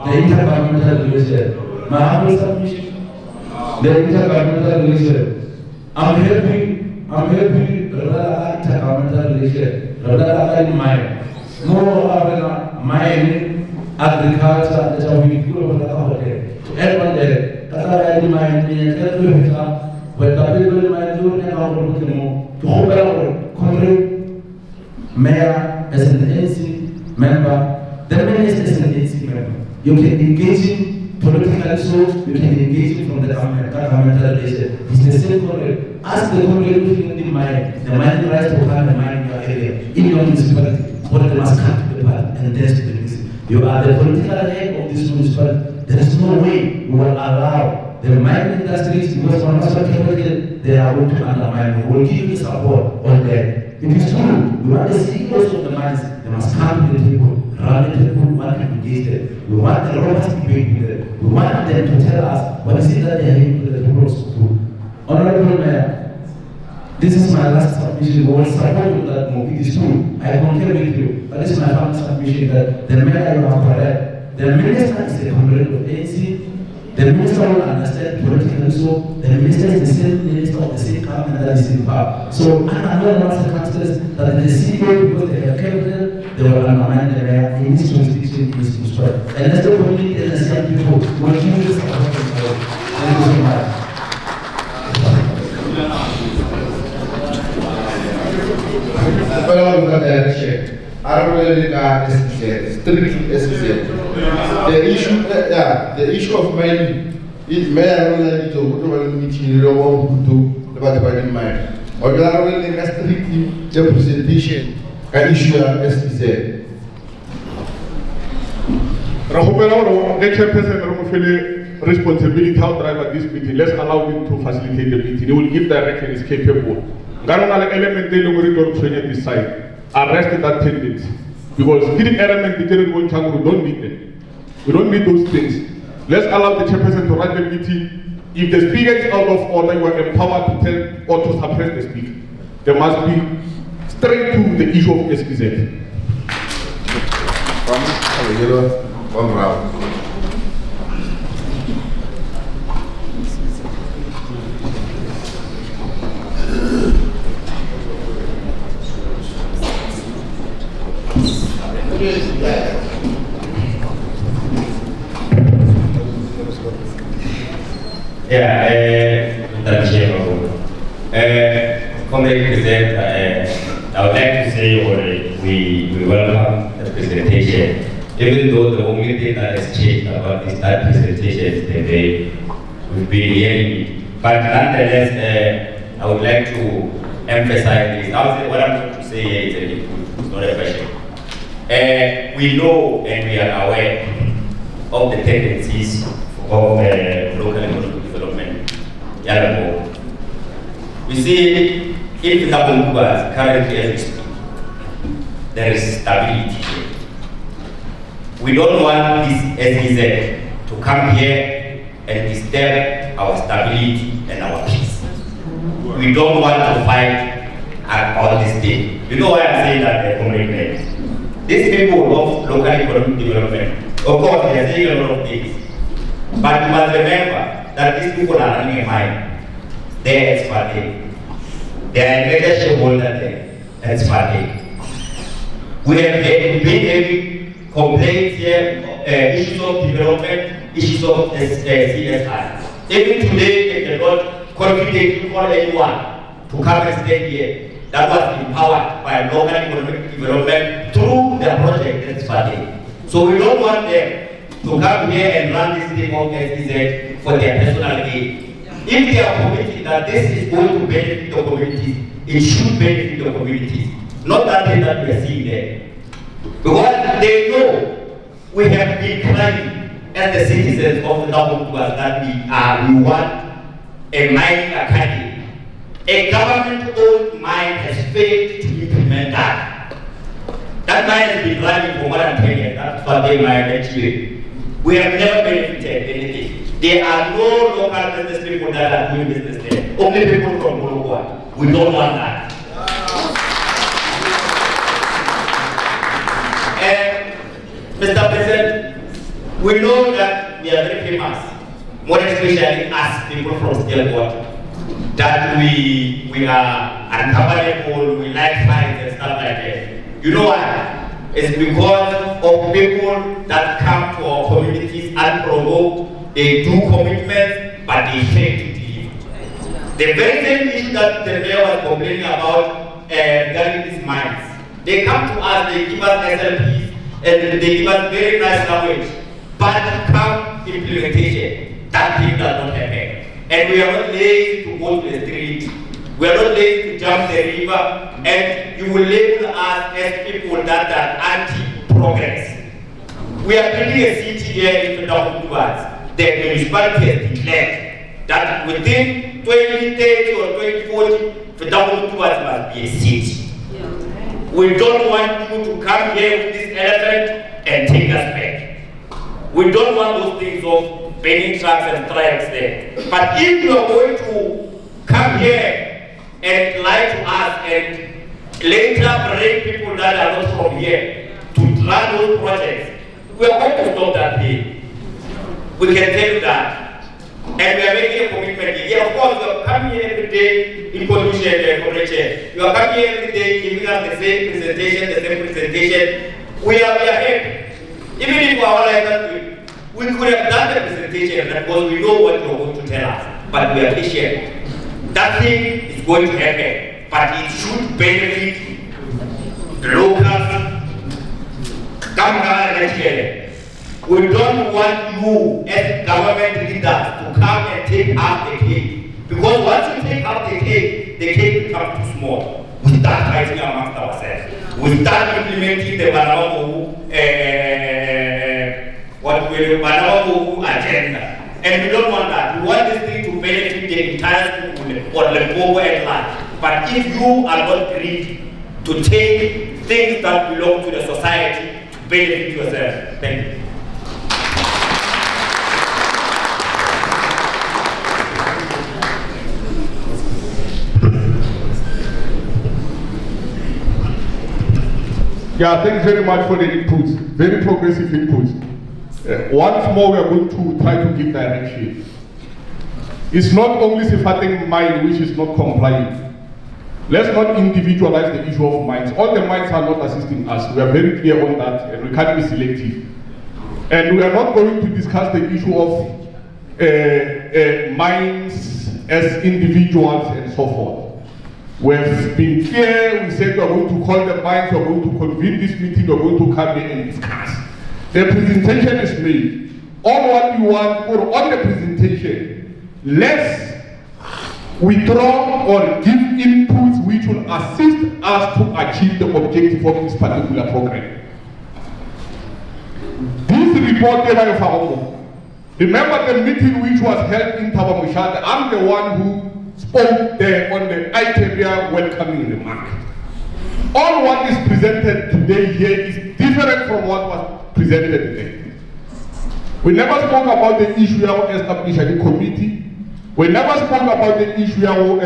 the intergovernmental relationship. My humble submission, the intergovernmental relationship. I'm helping Radha intergovernmental relationship. Radha in mind. More mine, agriculture, that's how we do it. To everyone there. Kata in mind, when the people in mind do it, to Honorable Mayor as an NC member, the minister as an NC member. You can engage in political so you can engage in from the governmental relation. It's the same concept. Ask the community in mind, the mind rights to have the mind in your area, in your municipality, what they must come to the party and test the municipality. You are the political head of this municipality. There is no way we will allow the mining industries, because from Master Capital, they are going to undermine. We will give you support on that. It is true. We want the CEOs of the mines, they must come to the table, run the table, we want to engage them. We want the robust debate with them. We want them to tell us what is it that they are doing to the people of school. Honorable Mayor, this is my last submission. We will support you that move. It is true. I concur with you. But this is my final submission that the mayor you are correct. The minister is a comrade of ANC. The minister will understand politically, so the minister is the same minister of the same government that is in power. So under no circumstances that the CEO, because they have capital, they will undermine the mayor in this jurisdiction, in this municipality. And that's the community and the same people will give you the support. Thank you so much.
I don't really regard SPZ, strictly SPZ. The issue of mining, it may have only to go to meeting to the mine. Or you are really strictly representation and issue of SPZ.
Rahupela, the chairperson of responsibility how driver this meeting. Let's allow him to facilitate the meeting. He will give direction is capable. Garona element they will this side. Arrested that tendency. Because hidden element we don't need them. We don't need those things. Let's allow the chairperson to run the meeting. If the speaker is out of order, you are empowered to tell or to suppress the speaker. There must be straight to the issue of SPZ.
One round.
Comrade President, I would like to say we welcome the presentation, even though the only thing that has changed about that presentation is the day we've been hearing. But nonetheless, I would like to emphasize this. What I'm going to say here is an input, it's not a question. We know and we are aware of the tendencies of local economic development. We see in Fetakgomo currently as we speak, there is stability here. We don't want this SEZ to come here and disturb our stability and our peace. We don't want to fight about this thing. You know why I'm saying that, Comrade? These people of local economic development, of course, they are saying a lot of things. But you must remember that these people are running a mine. They're expertise. They are a major shareholder there. Expertise. We have been having complaints here, issues of development, issues of CSI. Even today, they cannot confidently call anyone to come and stay here. That was empowered by local economic development through their project expertise. So we don't want them to come here and run this thing of SEZ for their personal gain. If they are committed that this is going to benefit the communities, it should benefit the communities. Not that thing that we are seeing there. Because they know we have been crying as the citizens of the Fetakgomo that we want a mining academy. A government-owned mine has failed to implement that. That mine has been running for more than 10 years. That's what they mine actually. We have never benefited anything. There are no local business people that are doing business there. Only people from Morocco. We don't want that. And Mr. President, we know that we are very famous, more especially as people from Stillwater, that we are uncoverable, we like fights and stuff like that. You know why? It's because of people that come to our communities unprovoked. They do commitments, but they fail to deliver. The very same issue that the mayor was complaining about regarding these mines. They come to us, they give us SLPs, and they give us very nice language. But come implementation, that thing does not happen. And we are not lazy to go to the street. We are not lazy to jump the river. And you will label us as people that are anti-progress. We are building a city here in Fetakgomo. The municipality has declared that within 2030 or 2040, Fetakgomo must be a city. We don't want you to come here with this elephant and take us back. We don't want those things of banning trucks and strikes there. But if you are going to come here and lie to us and later bring people that are not from here to run those projects, we are going to stop that thing. We can tell you that. And we are making a commitment. Yeah, of course, you are coming here every day in pollution and correction. You are coming here every day giving us the same presentation. We are happy. Even if we are like that, we could have done the presentation because we know what you are going to tell us. But we are patient. That thing is going to happen. But it should benefit the locals. We don't want you as government leaders to come and take up the cake. Because once you take up the cake becomes too small. We start fighting amongst ourselves. We start implementing the Banamo agenda. And we don't want that. We want this thing to benefit the entire school or Limpopo at large. But if you are not greedy to take things that belong to the society to benefit yourself, thank you.
Yeah, thanks very much for the inputs, very progressive inputs. Once more, we are going to try to give direction. It's not only Sifateng mine which is not complying. Let's not individualize the issue of mines. All the mines are not assisting us. We are very clear on that, and we can't be selective. And we are not going to discuss the issue of mines as individuals and so forth. We've been clear, we said we are going to call the mines, we are going to convene this meeting, we are going to come in and discuss. The presentation is made. All what we want, or on the presentation, let's withdraw or give inputs which will assist us to achieve the objective of this particular program. This report, remember the meeting which was held in Tabamushada, I'm the one who spoke there on the Itebia welcoming remark. All what is presented today here is different from what was presented today. We never spoke about the issue of establishing a committee. We never spoke about the issue of the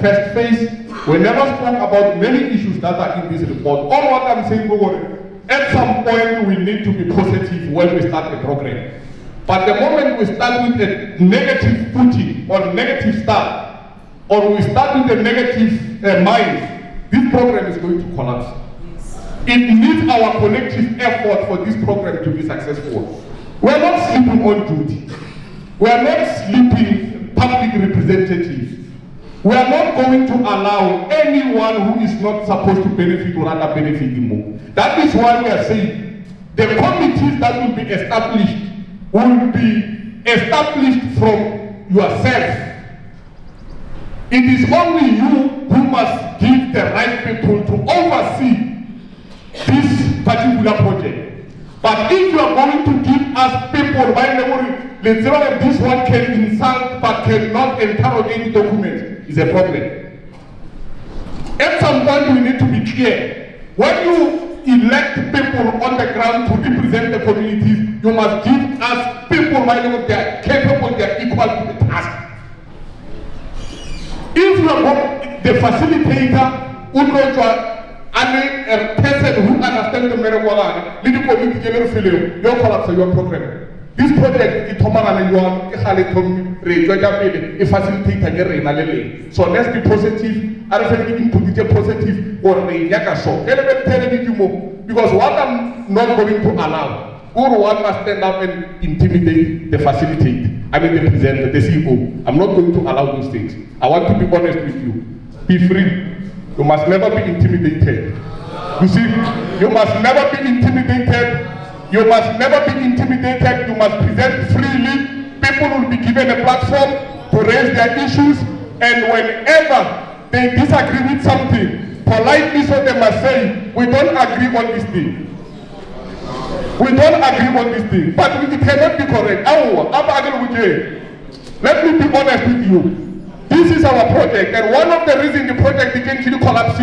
first phase. We never spoke about many issues that are in this report. All what I'm saying, at some point we need to be positive when we start the program. But the moment we start with a negative footing or negative start, or we start with a negative mind, this program is going to collapse. It needs our collective effort for this program to be successful. We are not sleeping on duty. We are not sleeping public representatives. We are not going to allow anyone who is not supposed to benefit to rather benefit more. That is why we are saying the committees that will be established will be established from yourself. It is only you who must give the right people to oversee this particular project. But if you are going to give us people, by the way, let's say that this one can insult but cannot interrogate documents, is a problem. At some point we need to be clear. When you elect people on the ground to represent the communities, you must give us people, by the way, they are capable, they are equal to the task. If you are the facilitator, a person who understands the marijuana, lead the community general failure, your collapse your program. This project is Tomara you are a facilitator. So let's be positive. I don't think we can positive or because what I'm not going to allow, or one must stand up and intimidate the facilitator. I mean the presenter, the CEO. I'm not going to allow those things. I want to be honest with you. Be free. You must never be intimidated. You see, you must never be intimidated. You must never be intimidated. You must present freely. People will be given a platform to raise their issues, and whenever they disagree with something, politely so they must say, we don't agree on this thing. We don't agree on this thing, but it cannot be correct. Let me be honest with you. This is our project, and one of the reasons the project eventually collapsed,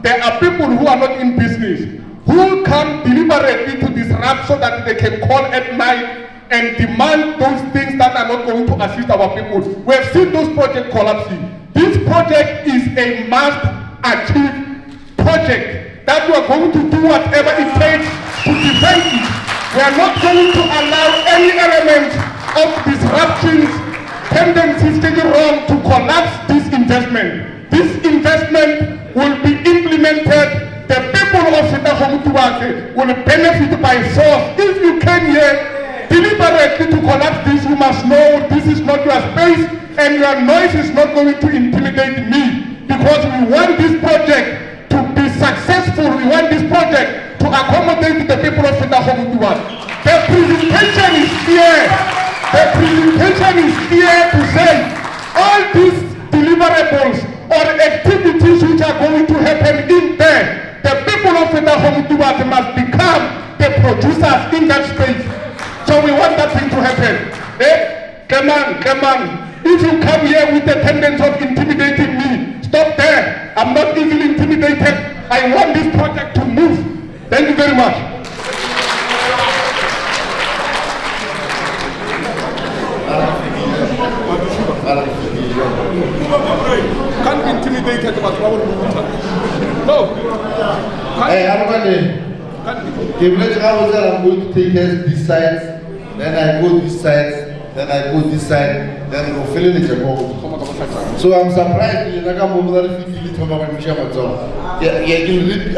there are people who are not in business, who come deliberately to disrupt so that they can call at night and demand those things that are not going to assist our people. We have seen those projects collapsing. This project is a must-achieve project that we are going to do whatever it takes to defend it. We are not going to allow any element of disruptions, tendencies taken wrong to collapse this investment. This investment will be implemented. The people of Fetakgomo TUBATSE will benefit by force. If you came here deliberately to collapse this, you must know this is not your space, and your noise is not going to intimidate me, because we want this project to be successful. We want this project to accommodate the people of Fetakgomo TUBATSE. The presentation is here. The presentation is here to say all these deliverables or activities which are going to happen in there, the people of Fetakgomo TUBATSE must become the producers in that space. So we want that thing to happen. Come on. If you come here with the tendency of intimidating me, stop there. I'm not easily intimidated. I want this project to move. Thank you very much. Can't be intimidated about our movement. No.
Hey, everybody. I'm going to take this side, then I go this side, then I go this side, then go fill in the So I'm surprised you never move the feet to my mission. Yeah, you read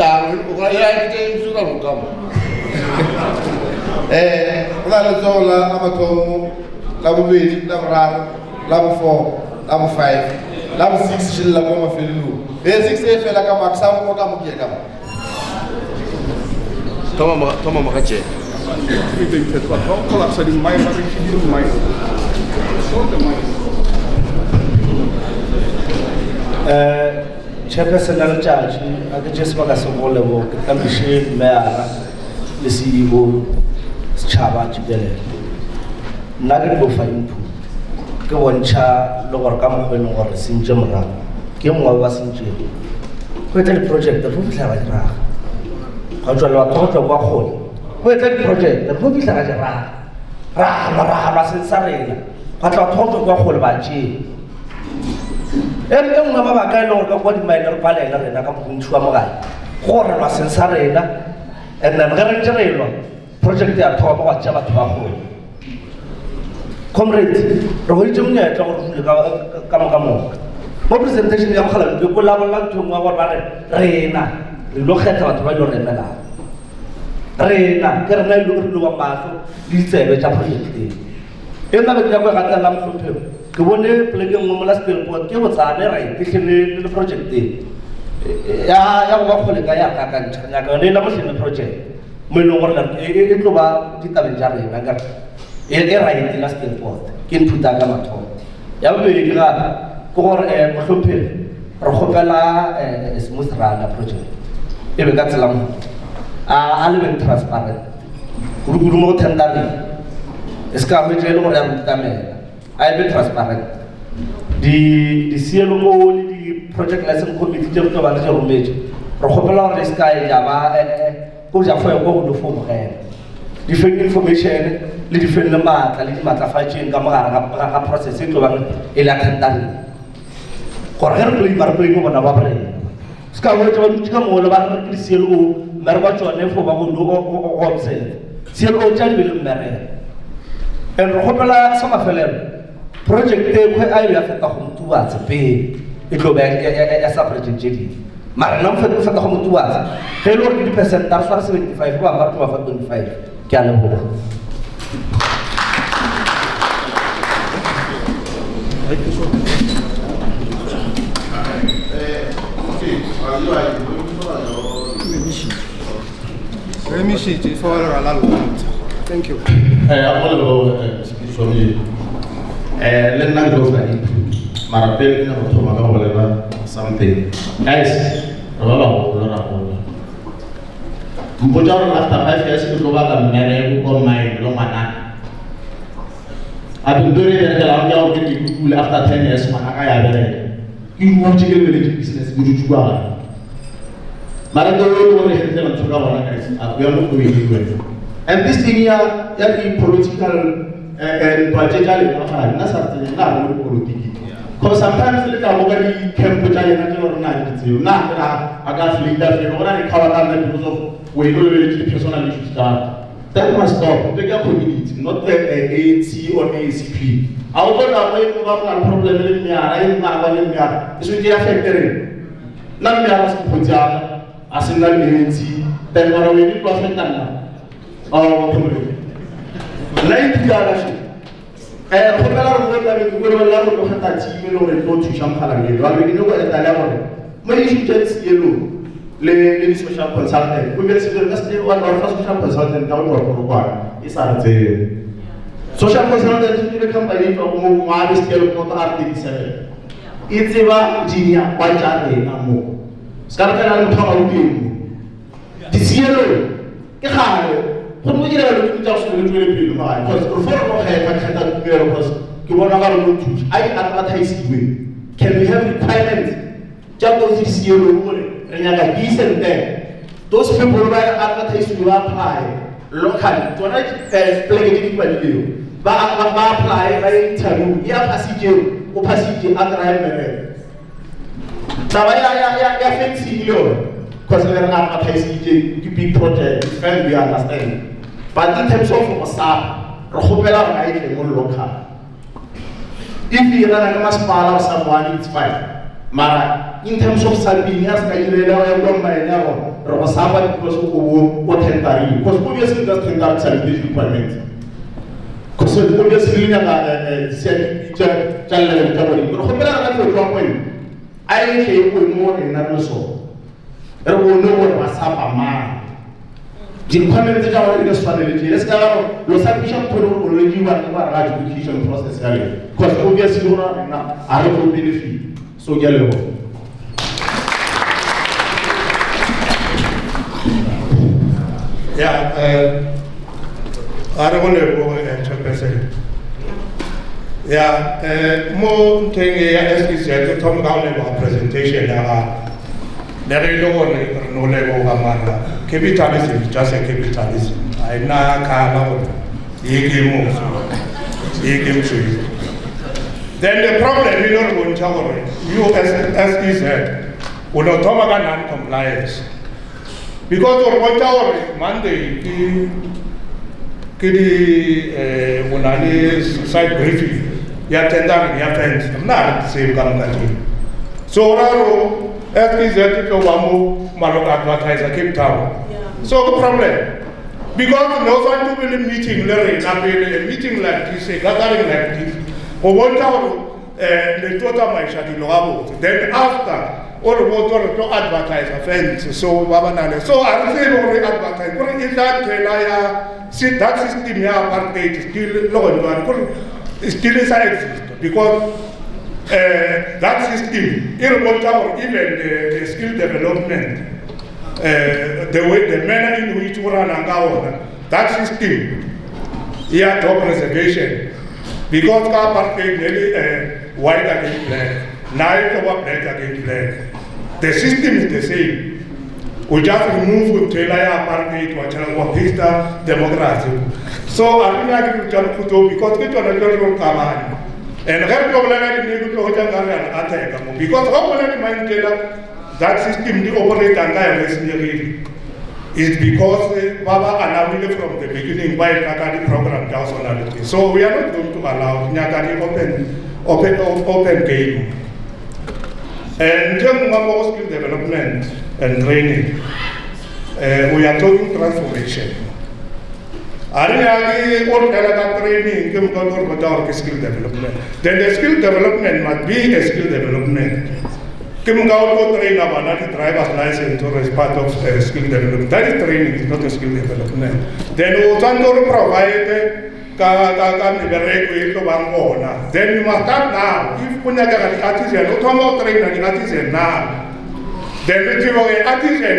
level 4, level 5, level 6 she'll level 5. There's 6 fella come back some more come here. Toma makache.
Collapse in my mind.
Chairperson Judge, I could just want to say all the work. I'm the chief mayor, the CEO, Chaba Chibele. Nugget go for input. Go on cha lower come when or St. Jamra. Kim was in jail. Quite a project, the movie like that. Control what thought of what whole. Quite a project, the movie like that. Raha, Sarena. What I thought of what whole about jail. Every young Mama Gano of what my little palette and I come to Amagai. Horror was in Sarena and then Garangerelo. Project they are talking about Java. Comrade, Rohijumia, Kamamo. What presentation you have? You could have to our Reina. You look at what you're in Mela. Reina, Kerna look to a master, this is a project. You never got a lamp from him. You won't play your mother's bill, but you was a this in the project. I walk with a kayak and I can never see the project. We know what it will be Jari. right la Stilport ke nthuta ka mathomo ya bobedi gape ke gore motlhophedi re kgopela smooth runner project e be ka tsela mo a lebe transparent kudu mo tendering e ska mo tsele gore ya rutamela a be transparent di CLO le di project license committee tse go ba le rometse re kgopela gore ska ya ba go ja fo go do fo mo different information le different le matla le di matlafatseng ka mogare ga process e tlo bang e la tendering gore re tlo ibar tlo mo bona ba bre ska go tla ba ntšha mo le ba re ke CLO mer ba tsone fo ba go do observe CLO tja di le mmere en re kgopela sa mafelelo project e go a ya feta go mtubatse pe e tlo ba ya sa project di mara no feta go mtubatse ge lo re di percent ta 75 ba ba tlo ba 25 ke a leboga.
Thank you.
Something. Guys, after 5 years, you go back and marry, go my long man. I've been doing it after 10 years, man. You want to get with business, good to go. Madam, we are not going anywhere. And this thing here, that is political and budgetary, not political. Because sometimes the Mogadi can put a now I got fleet that you already covered because of we don't really personal issues that must stop. The community, not the ANC or ACP. Our problem in the area is with the affected. None of us put out as in the ANC, then what are we doing? Oh, community. Like the and for the we will learn to have that team or go to Shampala. While we know at the level, when you should yellow, lay social consultant. We will see the best one or first social consultant down or one. It's our social consultant to the company from Mars scale of Arctic 7. It's a Virginia, white army, and more. Scarpella and Tom. This yellow. When we get a just a little bit because before I advertise you. Can we have requirements? Just this year, and decent there. Those people who advertise you apply locally. To not play it you. But apply by interview. Yeah, passage, opacity, other I fancy you. Because we are advertising to be project, we understand. But in terms of WhatsApp, local. If you run a mass power someone, it's fine. Mara, in terms of Sabinias, Nigeria, WhatsApp because of what temporary. Because obviously that's standard service requirement. Because obviously, I came with more in another soul. There will know what WhatsApp man. The requirement is already strategy. Let's go. Los ambition to already work in our education process early. Because obviously, you are able to benefit. So, yellow.
Yeah, I don't want to go and yeah, more thing is to talk about presentation. There is no level of man. Capitalism is just a capitalism. I now can't then the problem is not going to you as said, will not talk about non-compliance. Because of what our Monday, the side briefing, you attend them, you attend, not the same country. So, as to Wamu, Marok advertiser Cape Town. So the problem, because no one to be meeting, a meeting like this, a gathering like this, or one town, le tota maisha di loabo. Then after or to advertise offense so babanale so I say or advertise or in that ya see that system ya apartheid still logo still exist because that system even the skill development the manner in which we run that system here top reservation because apartheid really white against black. Now it's about black against black. The system is the same. We just remove apartheid or vista democracy. So I think I can jump to because it's on a little command. And help of attack because that system the operate and is because Baba allowed from the beginning by Nyakadi program personality. So we are not going to allow Nyakadi open game. And in terms of skill development and training, we are talking transformation. Training, skill development. Then the skill development must be a skill development. Train about driver's license or as part of skill development. That is training, it's not a skill development. Then we provide then you must start now. If you have an artisan, not train an artisan now. Then the artisan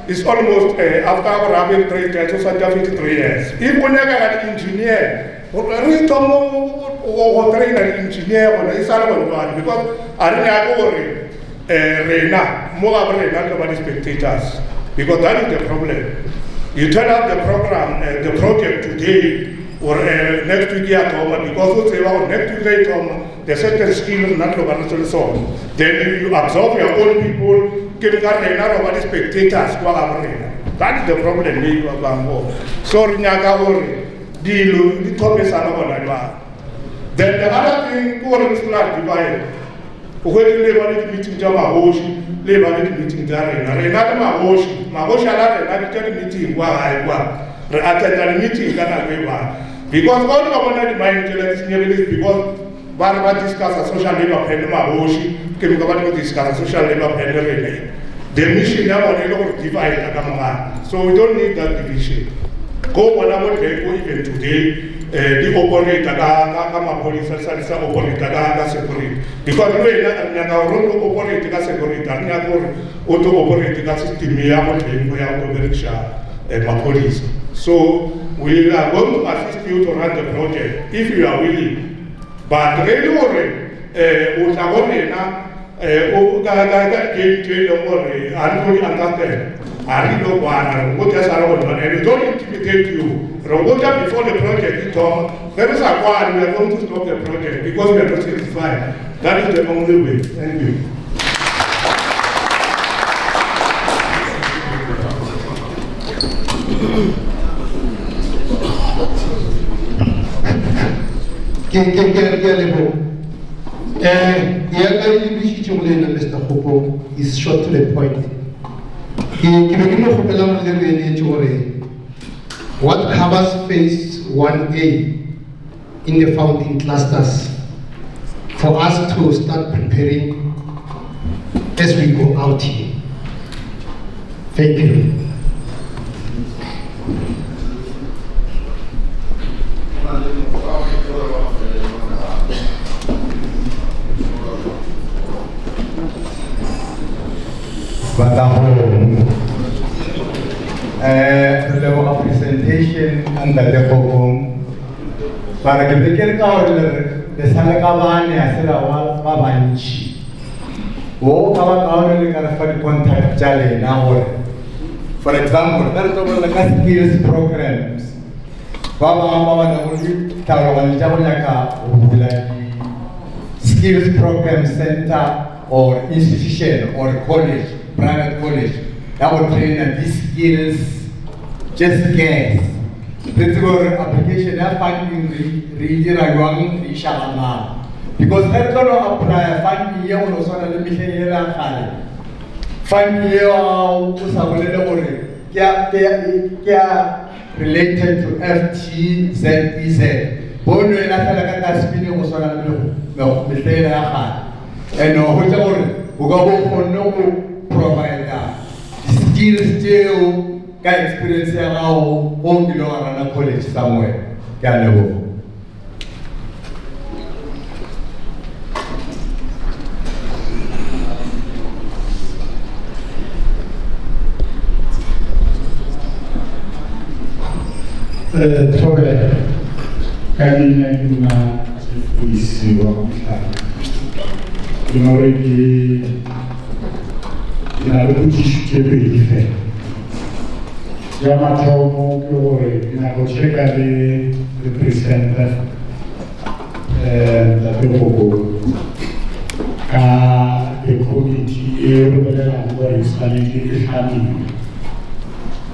is almost after having trained 53 years. If you have an engineer, or train an engineer on the because I more about spectators. Because that is the problem. You turn out the program, the project today or next week because next week the certain skills not to solve. Then you absorb your own people, get about spectators. That is the problem. So deal the topics are then the other thing, go is flat divide. When you live meeting Jama labor meeting Renata Mahoshi already meeting attend meeting because all the mind because Barbara discuss a social labor pen Mahoshi, can discuss a social labor pen. The mission now on divide so we don't need that division. Go whatever they go even today. The operator police operator security because we operate security auto operating system police. So we are going to assist you to run the project if you are willing. But really and don't intimidate you. Robota before the project, there is a one, we are going to stop the project because we are not satisfied. That is the only way. Thank you.
Is short to the point. What covers phase 1A in the founding clusters for us to start preparing as we go out here? Thank you.
The presentation under the program. Para que pequeno caule de sala cabane a ser awal babanchi. O kaba caule cara for contact jale na hore. For example, there is a skills programs. Baba na uli tarawal jabula ka skills program center or institution or college, private college. That would train these skills. Just guess. Principal application of funding region around the Shalama. Because they're going to apply funding here on the mission here and funding here related to FTZEZ. Bono na talaga spinning was on mehleng ya kgale and ho tla gore o ka bo kgonne go provide skills tseo ka experience ya gago go ke lo rana college somewhere ke a leboga.
Tore, kanina na sefudisi wa mohlala. Ke gore ke na le potšišo tše pedi fela. Ya mathomo ke gore ke na go checka le presenter Fetakgomo ka the committee e re bolelang gore e swanetse e tlhamiwe.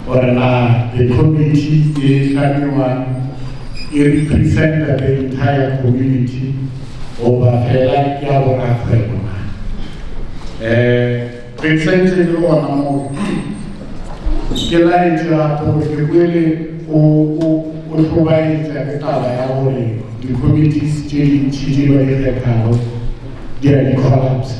Or the committee is anyone, it represents the entire community over Fela Yabora Fela. Presenting one more, Kila is really who provides the committee's changing by the collapse.